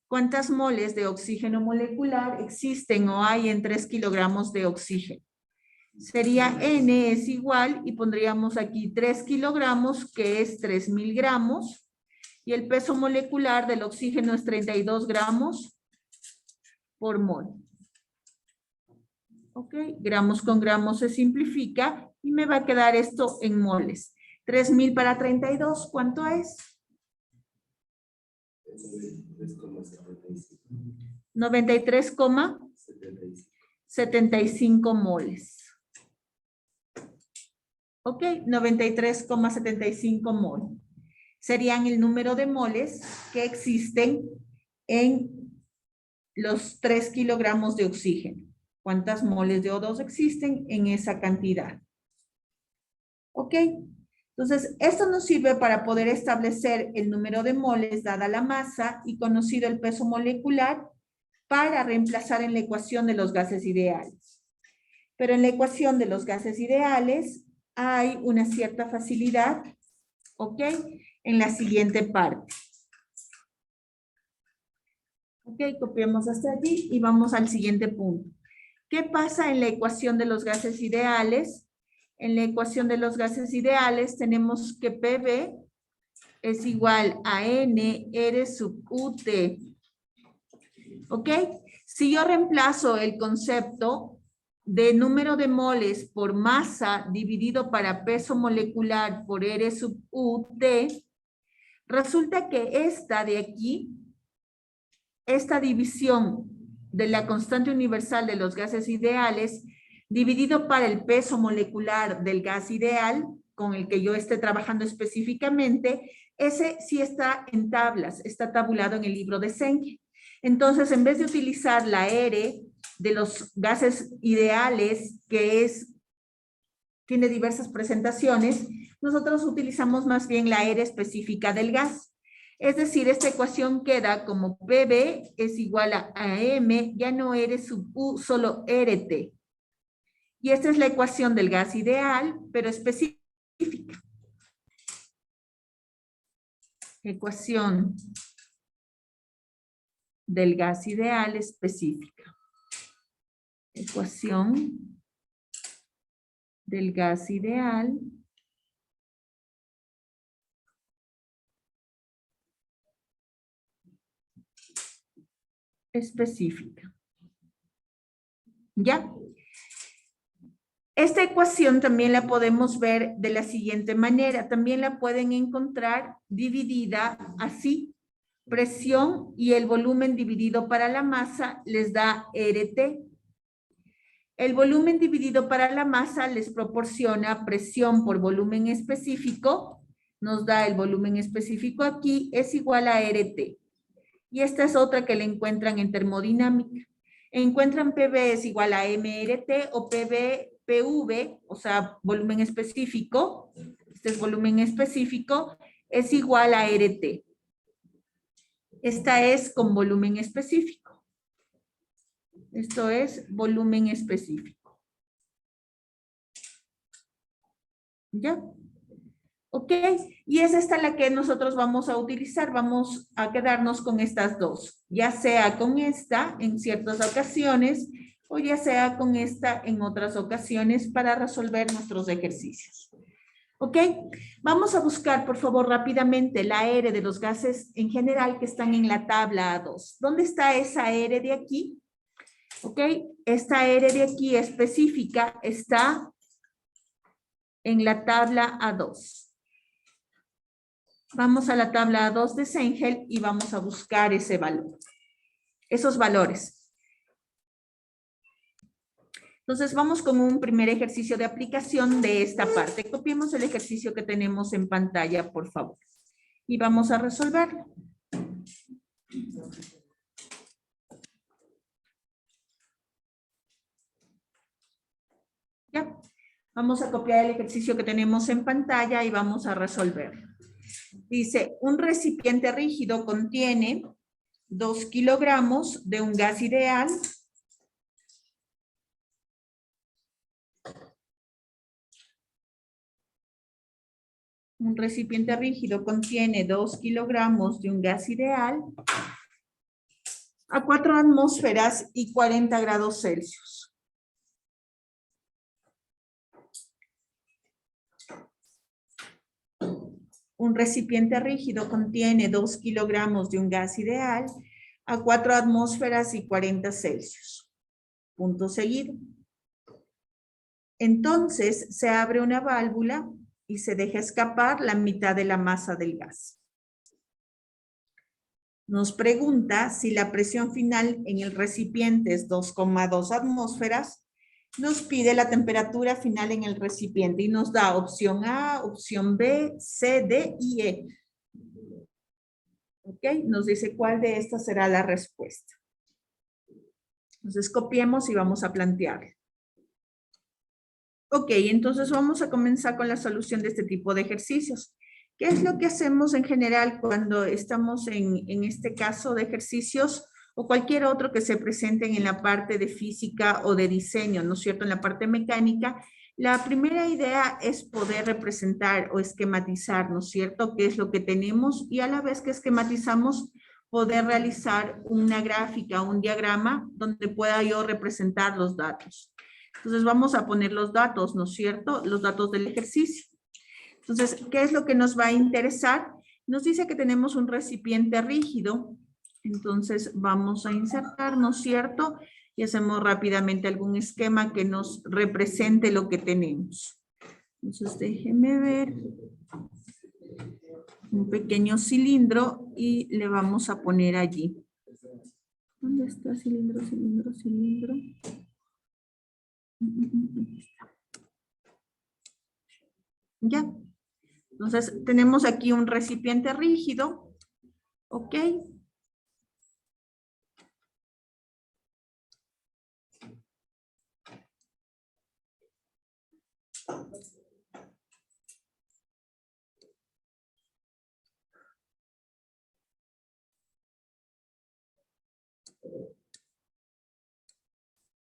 ¿Cuántas moles de oxígeno molecular existen o hay en 3 kilogramos de oxígeno? Sería N es igual y pondríamos aquí 3 kilogramos, que es 3.000 gramos, y el peso molecular del oxígeno es 32 gramos por mol. ¿Ok? Gramos con gramos se simplifica y me va a quedar esto en moles. 3.000 para 32, ¿cuánto es? 93,75 moles. Ok, 93,75 moles. Serían el número de moles que existen en los 3 kilogramos de oxígeno. ¿Cuántas moles de O2 existen en esa cantidad? Ok, entonces esto nos sirve para poder establecer el número de moles dada la masa y conocido el peso molecular para reemplazar en la ecuación de los gases ideales. Pero en la ecuación de los gases ideales hay una cierta facilidad, ¿ok? En la siguiente parte. Ok, copiamos hasta allí y vamos al siguiente punto. ¿Qué pasa en la ecuación de los gases ideales? En la ecuación de los gases ideales tenemos que PV es igual a NR sub UT. ¿Ok? Si yo reemplazo el concepto de número de moles por masa dividido para peso molecular por R sub UT, resulta que esta de aquí, esta división de la constante universal de los gases ideales, dividido para el peso molecular del gas ideal, con el que yo esté trabajando específicamente, ese sí está en tablas, está tabulado en el libro de Cenke. Entonces, en vez de utilizar la R de los gases ideales, que tiene diversas presentaciones, nosotros utilizamos más bien la R específica del gas. Es decir, esta ecuación queda como PB es igual a AM, ya no R sub U, solo RT. Y esta es la ecuación del gas ideal, pero específica. Ecuación del gas ideal específica. Ecuación del gas ideal específica. ¿Ya? Esta ecuación también la podemos ver de la siguiente manera. También la pueden encontrar dividida así. Presión y el volumen dividido para la masa les da RT. El volumen dividido para la masa les proporciona presión por volumen específico. Nos da el volumen específico aquí, es igual a RT. Y esta es otra que le encuentran en termodinámica. Encuentran PV es igual a MRT o PV, o sea, volumen específico. Este es volumen específico, es igual a RT. Esta es con volumen específico. Esto es volumen específico. ¿Ya? ¿Ok? Y es esta la que nosotros vamos a utilizar. Vamos a quedarnos con estas dos. Ya sea con esta en ciertas ocasiones o ya sea con esta en otras ocasiones para resolver nuestros ejercicios. ¿Ok? Vamos a buscar, por favor, rápidamente la R de los gases en general que están en la tabla A2. ¿Dónde está esa R de aquí? ¿Ok? Esta R de aquí específica está en la tabla A2. Vamos a la tabla A2 de Cenke y vamos a buscar ese valor, esos valores. Entonces vamos con un primer ejercicio de aplicación de esta parte. Copiemos el ejercicio que tenemos en pantalla, por favor. Y vamos a resolverlo. Ya. Vamos a copiar el ejercicio que tenemos en pantalla y vamos a resolverlo. Dice, un recipiente rígido contiene 2 kilogramos de un gas ideal. Un recipiente rígido contiene 2 kilogramos de un gas ideal a 4 atmósferas y 40 grados Celsius. Un recipiente rígido contiene 2 kilogramos de un gas ideal a 4 atmósferas y 40 Celsius. Punto seguido. Entonces se abre una válvula y se deja escapar la mitad de la masa del gas. Nos pregunta si la presión final en el recipiente es 2,2 atmósferas. Nos pide la temperatura final en el recipiente y nos da opción A, opción B, C, D y E. ¿Ok? Nos dice cuál de estas será la respuesta. Entonces copiemos y vamos a plantear. Ok, entonces vamos a comenzar con la solución de este tipo de ejercicios. ¿Qué es lo que hacemos en general cuando estamos en este caso de ejercicios o cualquier otro que se presenten en la parte de física o de diseño, ¿no es cierto? En la parte mecánica, la primera idea es poder representar o esquematizar, ¿no es cierto? ¿Qué es lo que tenemos? Y a la vez que esquematizamos, poder realizar una gráfica, un diagrama donde pueda yo representar los datos. Entonces vamos a poner los datos, ¿no es cierto? Los datos del ejercicio. Entonces, ¿qué es lo que nos va a interesar? Nos dice que tenemos un recipiente rígido. Entonces vamos a insertar, ¿no es cierto? Y hacemos rápidamente algún esquema que nos represente lo que tenemos. Entonces déjenme ver. Un pequeño cilindro y le vamos a poner allí. ¿Dónde está cilindro, cilindro, cilindro? Ya. Entonces, tenemos aquí un recipiente rígido. ¿Ok?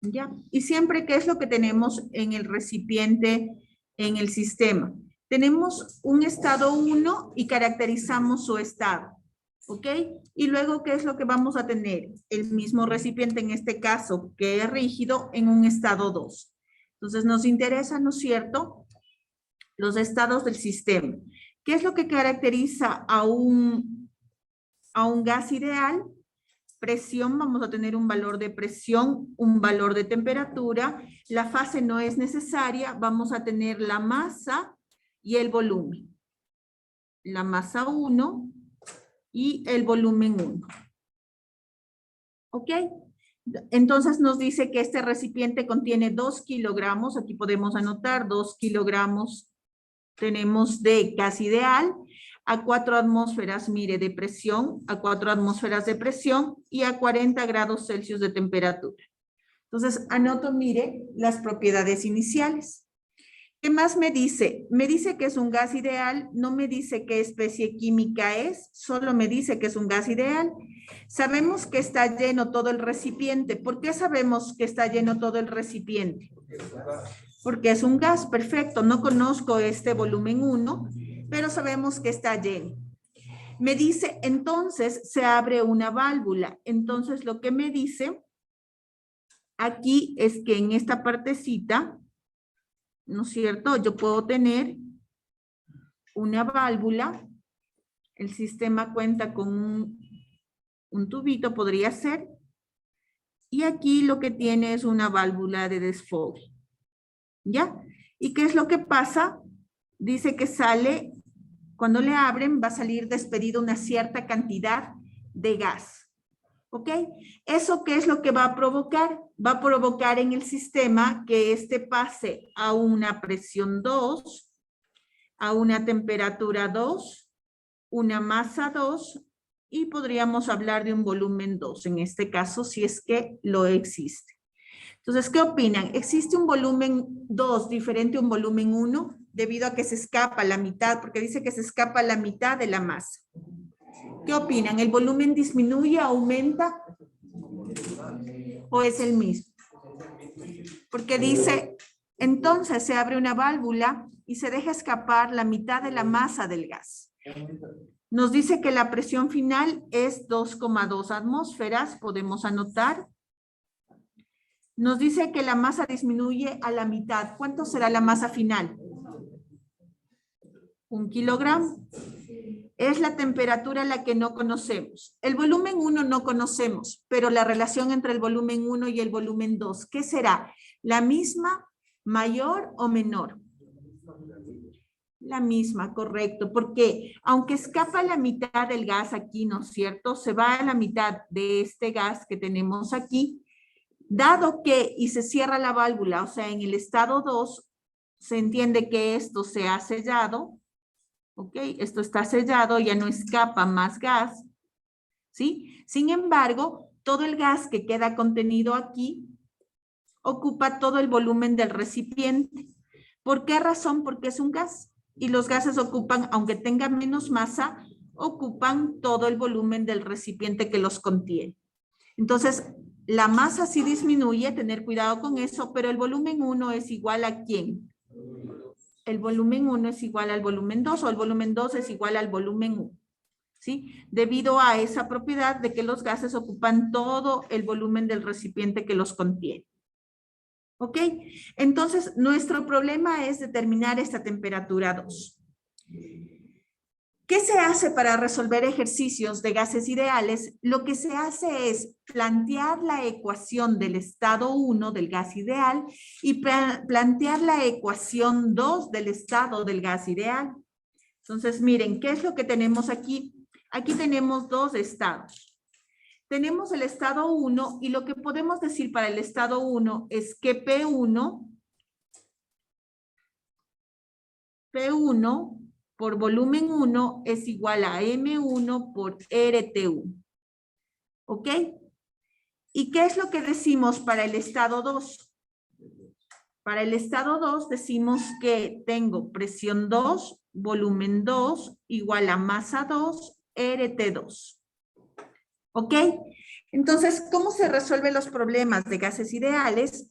¿Ya? Y siempre, ¿qué es lo que tenemos en el recipiente, en el sistema? Tenemos un estado 1 y caracterizamos su estado, ¿ok? Y luego, ¿qué es lo que vamos a tener? El mismo recipiente, en este caso, que es rígido, en un estado 2. Entonces, nos interesa, ¿no es cierto?, los estados del sistema. ¿Qué es lo que caracteriza a un gas ideal? Presión, vamos a tener un valor de presión, un valor de temperatura. La fase no es necesaria, vamos a tener la masa y el volumen. La masa 1 y el volumen 1. ¿Ok? Entonces nos dice que este recipiente contiene 2 kilogramos, aquí podemos anotar 2 kilogramos, tenemos de gas ideal, a 4 atmósferas, mire, de presión, a 4 atmósferas de presión y a 40 grados Celsius de temperatura. Entonces, anoto, mire, las propiedades iniciales. ¿Qué más me dice? Me dice que es un gas ideal, no me dice qué especie química es, solo me dice que es un gas ideal. Sabemos que está lleno todo el recipiente. ¿Por qué sabemos que está lleno todo el recipiente? Porque es un gas, perfecto. No conozco este volumen 1, pero sabemos que está lleno. Me dice, entonces se abre una válvula. Entonces lo que me dice aquí es que en esta partecita, ¿no es cierto?, yo puedo tener una válvula. El sistema cuenta con un tubito, podría ser. Y aquí lo que tiene es una válvula de desfogue. ¿Ya? ¿Y qué es lo que pasa? Dice que sale, cuando le abren, va a salir despedido una cierta cantidad de gas. ¿Ok? ¿Eso qué es lo que va a provocar? Va a provocar en el sistema que este pase a una presión 2, a una temperatura 2, una masa 2, y podríamos hablar de un volumen 2, en este caso, si es que lo existe. Entonces, ¿qué opinan? ¿Existe un volumen 2 diferente a un volumen 1? Debido a que se escapa la mitad, porque dice que se escapa la mitad de la masa. ¿Qué opinan? ¿El volumen disminuye, aumenta? ¿O es el mismo? Porque dice, entonces se abre una válvula y se deja escapar la mitad de la masa del gas. Nos dice que la presión final es 2,2 atmósferas, podemos anotar. Nos dice que la masa disminuye a la mitad. ¿Cuánto será la masa final? 1 kilogramo. Es la temperatura la que no conocemos. El volumen 1 no conocemos, pero la relación entre el volumen 1 y el volumen 2, ¿qué será? ¿La misma, mayor o menor? La misma, correcto, porque aunque escapa la mitad del gas aquí, ¿no es cierto? Se va a la mitad de este gas que tenemos aquí, dado que, y se cierra la válvula, o sea, en el estado 2, se entiende que esto se ha sellado, ¿ok? Esto está sellado, ya no escapa más gas, ¿sí? Sin embargo, todo el gas que queda contenido aquí ocupa todo el volumen del recipiente. ¿Por qué razón? Porque es un gas y los gases ocupan, aunque tengan menos masa, ocupan todo el volumen del recipiente que los contiene. Entonces, la masa sí disminuye, tener cuidado con eso, pero el volumen 1 es igual a ¿quién? El volumen 1 es igual al volumen 2 o el volumen 2 es igual al volumen 1. ¿Sí? Debido a esa propiedad de que los gases ocupan todo el volumen del recipiente que los contiene. ¿Ok? Entonces, nuestro problema es determinar esta temperatura 2. ¿Qué se hace para resolver ejercicios de gases ideales? Lo que se hace es plantear la ecuación del estado 1 del gas ideal y plantear la ecuación 2 del estado del gas ideal. Entonces, miren, ¿qué es lo que tenemos aquí? Aquí tenemos dos estados. Tenemos el estado 1 y lo que podemos decir para el estado 1 es que P1 por volumen 1 es igual a M1 por RT1. ¿Ok? ¿Y qué es lo que decimos para el estado 2? Para el estado 2 decimos que tengo presión 2, volumen 2 igual a masa 2, RT2. ¿Ok? Entonces, ¿cómo se resuelven los problemas de gases ideales?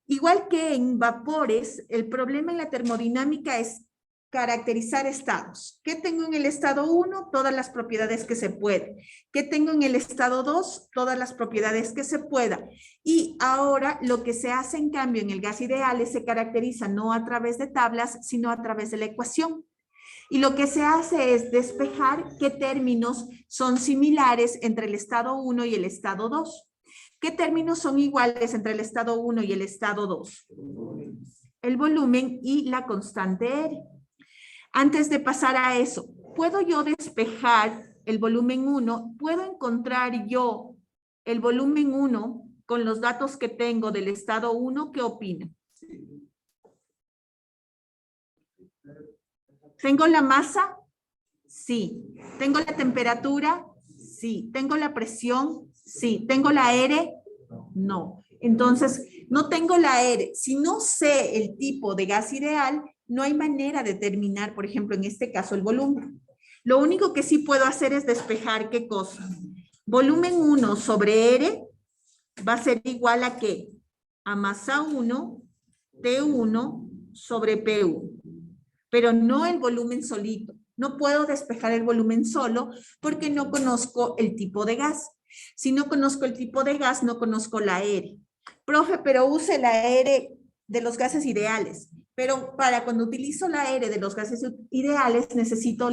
Igual que en vapores, el problema en la termodinámica es caracterizar estados. ¿Qué tengo en el estado 1? Todas las propiedades que se pueden. ¿Qué tengo en el estado 2? Todas las propiedades que se puedan. Y ahora lo que se hace en cambio en el gas ideal es se caracteriza no a través de tablas, sino a través de la ecuación. Y lo que se hace es despejar qué términos son similares entre el estado 1 y el estado 2. ¿Qué términos son iguales entre el estado 1 y el estado 2? El volumen y la constante R. Antes de pasar a eso, ¿puedo yo despejar el volumen 1? ¿Puedo encontrar yo el volumen 1 con los datos que tengo del estado 1? ¿Qué opinan? ¿Tengo la masa? Sí. ¿Tengo la temperatura? Sí. ¿Tengo la presión? Sí. ¿Tengo la R? No. Entonces, no tengo la R. Si no sé el tipo de gas ideal, no hay manera de determinar, por ejemplo, en este caso, el volumen. Lo único que sí puedo hacer es despejar, ¿qué cosa? Volumen 1 sobre R va a ser igual a ¿qué? A masa 1, T1 sobre P1. Pero no el volumen solito. No puedo despejar el volumen solo porque no conozco el tipo de gas. Si no conozco el tipo de gas, no conozco la R. Profe, pero use la R de los gases ideales. Pero para cuando utilizo la R de los gases ideales, necesito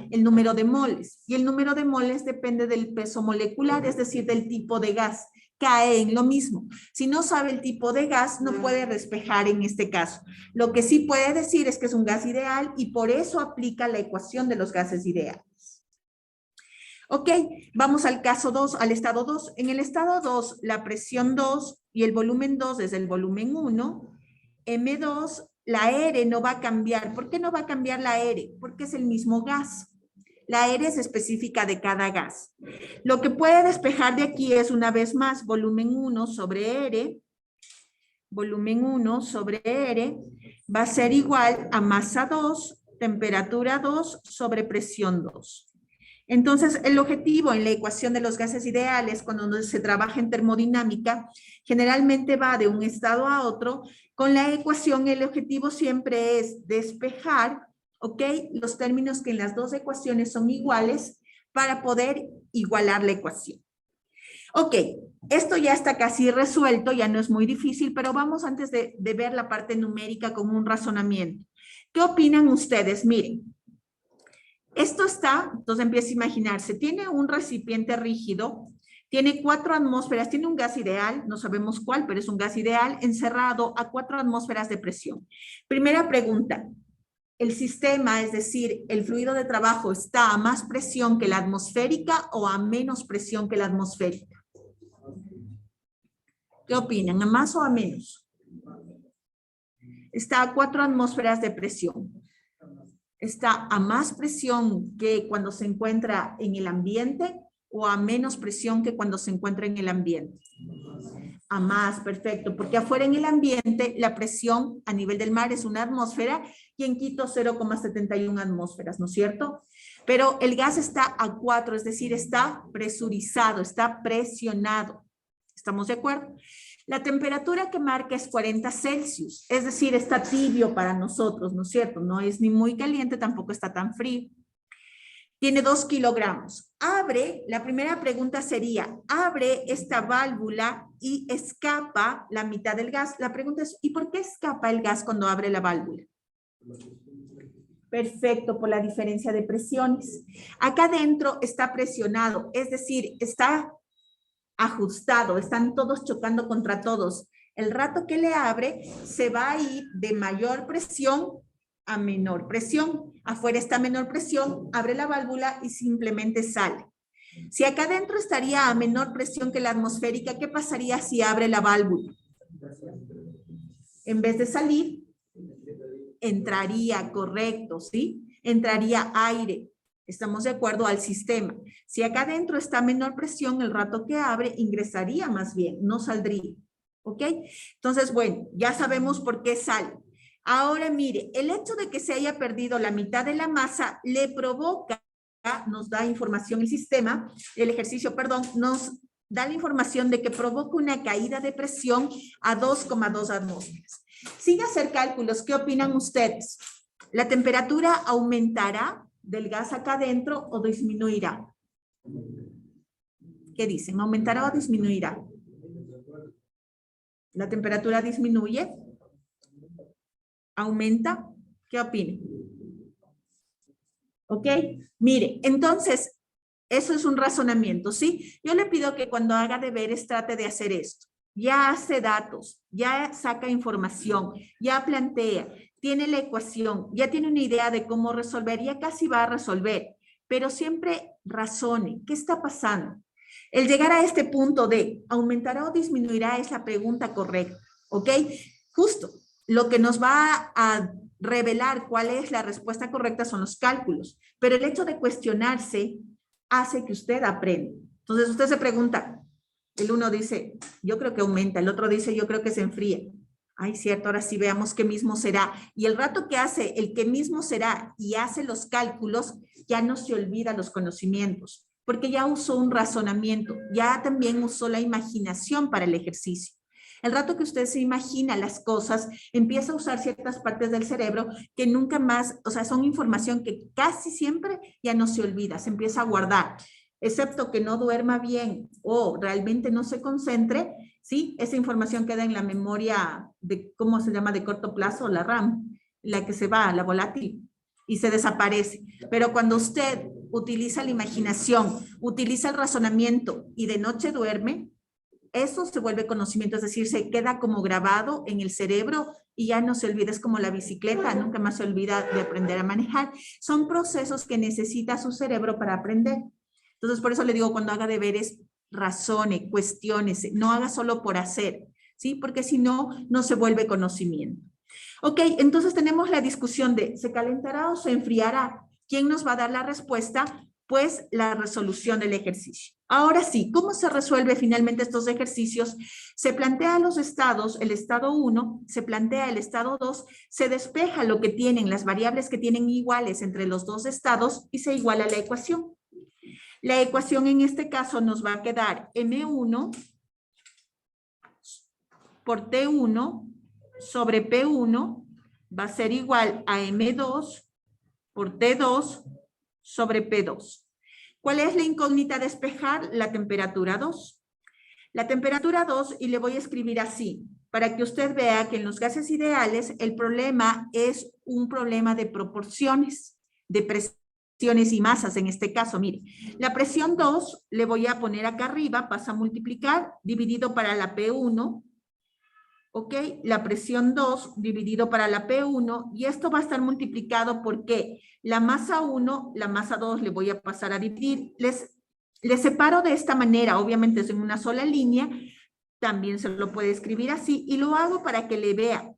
el número de moles. Y el número de moles depende del peso molecular, es decir, del tipo de gas. Cae en lo mismo. Si no sabe el tipo de gas, no puede despejar en este caso. Lo que sí puede decir es que es un gas ideal y por eso aplica la ecuación de los gases ideales. Ok, vamos al caso 2, al estado 2. En el estado 2, la presión 2 y el volumen 2 es el volumen 1. M2, la R no va a cambiar. ¿Por qué no va a cambiar la R? Porque es el mismo gas. La R es específica de cada gas. Lo que puede despejar de aquí es una vez más volumen 1 sobre R. Volumen 1 sobre R va a ser igual a masa 2, temperatura 2 sobre presión 2. Entonces, el objetivo en la ecuación de los gases ideales, cuando se trabaja en termodinámica, generalmente va de un estado a otro. Con la ecuación, el objetivo siempre es despejar, ¿ok? Los términos que en las dos ecuaciones son iguales para poder igualar la ecuación. Ok, esto ya está casi resuelto, ya no es muy difícil, pero vamos antes de ver la parte numérica con un razonamiento. ¿Qué opinan ustedes? Miren. Esto está, entonces empieza a imaginarse, tiene un recipiente rígido, tiene 4 atmósferas, tiene un gas ideal, no sabemos cuál, pero es un gas ideal, encerrado a 4 atmósferas de presión. Primera pregunta, el sistema, es decir, el fluido de trabajo, está a más presión que la atmosférica o a menos presión que la atmosférica? ¿Qué opinan? ¿A más o a menos? Está a 4 atmósferas de presión. Está a más presión que cuando se encuentra en el ambiente o a menos presión que cuando se encuentra en el ambiente. A más, perfecto, porque afuera en el ambiente la presión a nivel del mar es 1 atmósfera y en Quito 0,71 atmósferas, ¿no es cierto? Pero el gas está a 4, es decir, está presurizado, está presionado. ¿Estamos de acuerdo? La temperatura que marca es 40 Celsius, es decir, está tibio para nosotros, ¿no es cierto? No es ni muy caliente, tampoco está tan frío. Tiene 2 kilogramos. Abre, la primera pregunta sería, abre esta válvula y escapa la mitad del gas. La pregunta es, ¿y por qué escapa el gas cuando abre la válvula? Perfecto, por la diferencia de presiones. Acá adentro está presionado, es decir, está ajustado, están todos chocando contra todos. El rato que le abre, se va a ir de mayor presión a menor presión. Afuera está menor presión, abre la válvula y simplemente sale. Si acá adentro estaría a menor presión que la atmosférica, ¿qué pasaría si abre la válvula? En vez de salir, entraría, correcto, ¿sí? Entraría aire. Estamos de acuerdo al sistema. Si acá adentro está menor presión, el rato que abre, ingresaría más bien, no saldría. ¿Ok? Entonces, bueno, ya sabemos por qué sale. Ahora, mire, el hecho de que se haya perdido la mitad de la masa le provoca, nos da información el sistema, el ejercicio, perdón, nos da la información de que provoca una caída de presión a 2,2 atmósferas. Sin hacer cálculos, ¿qué opinan ustedes? ¿La temperatura aumentará del gas acá adentro o disminuirá? ¿Qué dicen? ¿Aumentará o disminuirá? ¿La temperatura disminuye? ¿Aumenta? ¿Qué opinan? ¿Ok? Mire, entonces, eso es un razonamiento, ¿sí? Yo le pido que cuando haga deberes trate de hacer esto. Ya hace datos, ya saca información, ya plantea, tiene la ecuación, ya tiene una idea de cómo resolver, ya casi va a resolver, pero siempre razone, ¿qué está pasando? El llegar a este punto de aumentará o disminuirá es la pregunta correcta, ¿ok? Justo, lo que nos va a revelar cuál es la respuesta correcta son los cálculos, pero el hecho de cuestionarse hace que usted aprenda. Entonces usted se pregunta, el uno dice, yo creo que aumenta, el otro dice, yo creo que se enfría. Ay, cierto, ahora sí veamos qué mismo será. Y el rato que hace el qué mismo será y hace los cálculos, ya no se olvida los conocimientos, porque ya usó un razonamiento, ya también usó la imaginación para el ejercicio. El rato que usted se imagina las cosas, empieza a usar ciertas partes del cerebro que nunca más, o sea, son información que casi siempre ya no se olvida, se empieza a guardar. Excepto que no duerma bien o realmente no se concentre, ¿sí? Esa información queda en la memoria de, ¿cómo se llama? De corto plazo, la RAM, la que se va, la volátil, y se desaparece. Pero cuando usted utiliza la imaginación, utiliza el razonamiento y de noche duerme, eso se vuelve conocimiento, es decir, se queda como grabado en el cerebro y ya no se olvida, es como la bicicleta, nunca más se olvida de aprender a manejar. Son procesos que necesita su cerebro para aprender. Entonces, por eso le digo, cuando haga deberes, razone, cuestiónese, no haga solo por hacer, ¿sí? Porque si no, no se vuelve conocimiento. Ok, entonces tenemos la discusión de, ¿se calentará o se enfriará? ¿Quién nos va a dar la respuesta? Pues la resolución del ejercicio. Ahora sí, ¿cómo se resuelve finalmente estos ejercicios? Se plantea los estados, el estado 1, se plantea el estado 2, se despeja lo que tienen, las variables que tienen iguales entre los dos estados y se iguala la ecuación. La ecuación en este caso nos va a quedar M1 por T1 sobre P1 va a ser igual a M2 por T2 sobre P2. ¿Cuál es la incógnita a despejar? La temperatura 2. La temperatura 2, y le voy a escribir así, para que usted vea que en los gases ideales el problema es un problema de proporciones, de presiones y masas en este caso. Mire, la presión 2 le voy a poner acá arriba, pasa a multiplicar, dividido para la P1, ¿ok? La presión 2 dividido para la P1 y esto va a estar multiplicado porque la masa 1, la masa 2 le voy a pasar a dividir. Les separo de esta manera, obviamente es en una sola línea, también se lo puede escribir así y lo hago para que le vea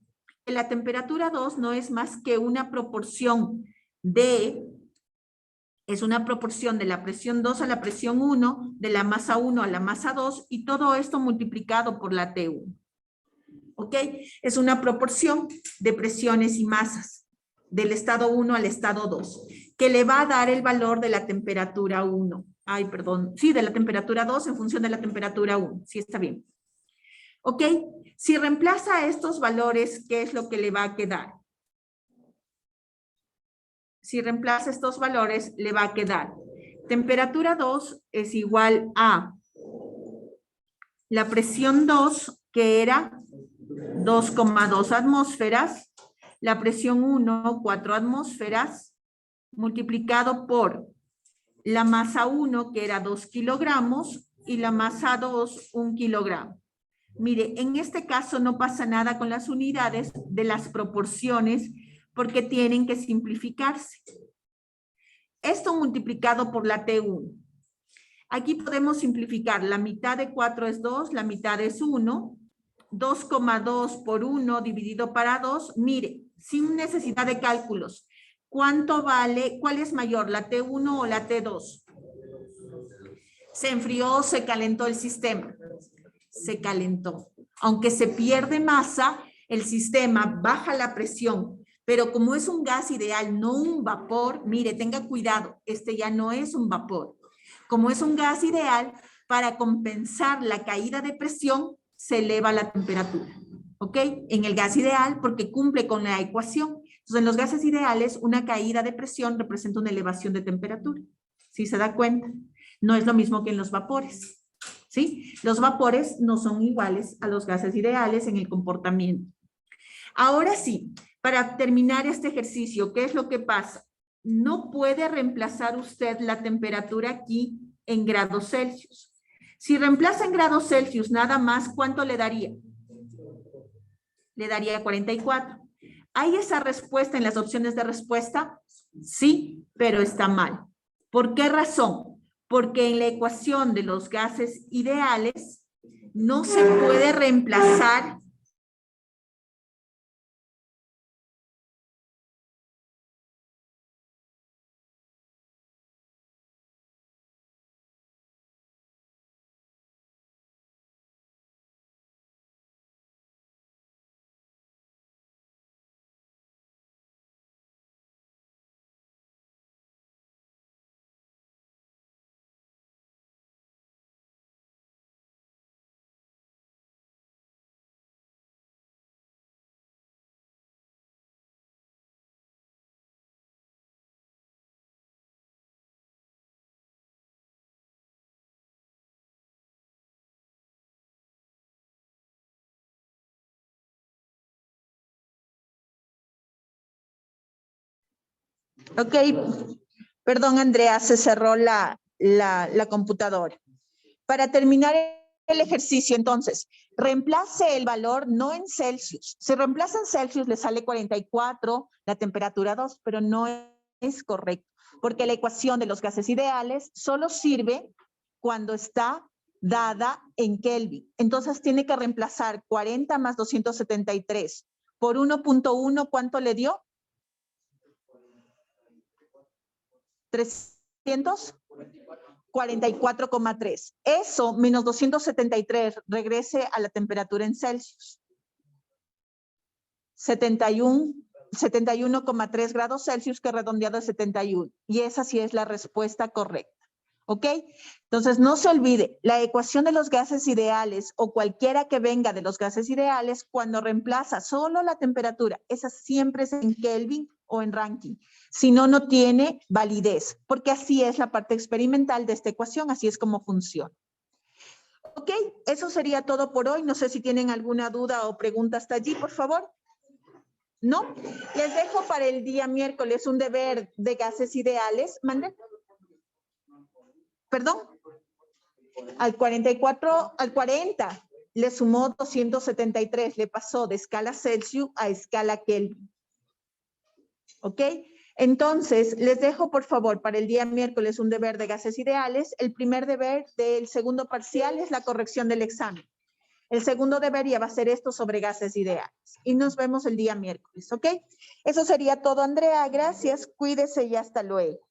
que la temperatura 2 no es más que una proporción es una proporción de la presión 2 a la presión 1, de la masa 1 a la masa 2 y todo esto multiplicado por la T1. ¿Ok? Es una proporción de presiones y masas del estado 1 al estado 2, que le va a dar el valor de la temperatura 1. Ay, perdón. Sí, de la temperatura 2 en función de la temperatura 1. Sí, está bien. ¿Ok? Si reemplaza estos valores, ¿qué es lo que le va a quedar? Si reemplaza estos valores, le va a quedar temperatura 2 es igual a la presión 2, que era 2,2 atmósferas, la presión 1, 4 atmósferas, multiplicado por la masa 1, que era 2 kilogramos, y la masa 2, 1 kilogramo. Mire, en este caso no pasa nada con las unidades de las proporciones porque tienen que simplificarse. Esto multiplicado por la T1. Aquí podemos simplificar. La mitad de 4 es 2, la mitad es 1. 2,2 por 1 dividido para 2. Mire, sin necesidad de cálculos. ¿Cuánto vale? ¿Cuál es mayor, la T1 o la T2? Se enfrió, se calentó el sistema. Se calentó. Aunque se pierde masa, el sistema baja la presión. Pero como es un gas ideal, no un vapor, mire, tenga cuidado, este ya no es un vapor. Como es un gas ideal, para compensar la caída de presión, se eleva la temperatura. ¿Ok? En el gas ideal, porque cumple con la ecuación. Entonces, en los gases ideales, una caída de presión representa una elevación de temperatura. ¿Sí se da cuenta? No es lo mismo que en los vapores. ¿Sí? Los vapores no son iguales a los gases ideales en el comportamiento. Ahora sí, para terminar este ejercicio, ¿qué es lo que pasa? No puede reemplazar usted la temperatura aquí en grados Celsius. Si reemplaza en grados Celsius nada más, ¿cuánto le daría? Le daría 44. ¿Hay esa respuesta en las opciones de respuesta? Sí, pero está mal. ¿Por qué razón? Porque en la ecuación de los gases ideales no se puede reemplazar . Ok, perdón Andrea, se cerró la computadora. Para terminar el ejercicio, entonces, reemplace el valor no en Celsius. Si reemplaza en Celsius le sale 44, la temperatura 2, pero no es correcto, porque la ecuación de los gases ideales solo sirve cuando está dada en Kelvin. Entonces tiene que reemplazar 40 más 273 por 1.1, ¿cuánto le dio? 344,3. Eso menos 273 regrese a la temperatura en Celsius. 71,3 grados Celsius, que redondeado es 71. Y esa sí es la respuesta correcta. ¿Ok? Entonces, no se olvide, la ecuación de los gases ideales o cualquiera que venga de los gases ideales, cuando reemplaza solo la temperatura, esa siempre es en Kelvin o en Rankine. Si no, no tiene validez, porque así es la parte experimental de esta ecuación, así es como funciona. Ok, eso sería todo por hoy. No sé si tienen alguna duda o pregunta hasta allí, por favor. ¿No? Les dejo para el día miércoles un deber de gases ideales. ¿Manden? ¿Perdón? Al 44, al 40. le sumó 273, le pasó de escala Celsius a escala Kelvin. ¿Ok? Entonces, les dejo, por favor, para el día miércoles un deber de gases ideales. El primer deber del segundo parcial es la corrección del examen. El segundo deber ya va a ser esto sobre gases ideales. Y nos vemos el día miércoles, ¿ok? Eso sería todo, Andrea. Gracias, cuídese y hasta luego.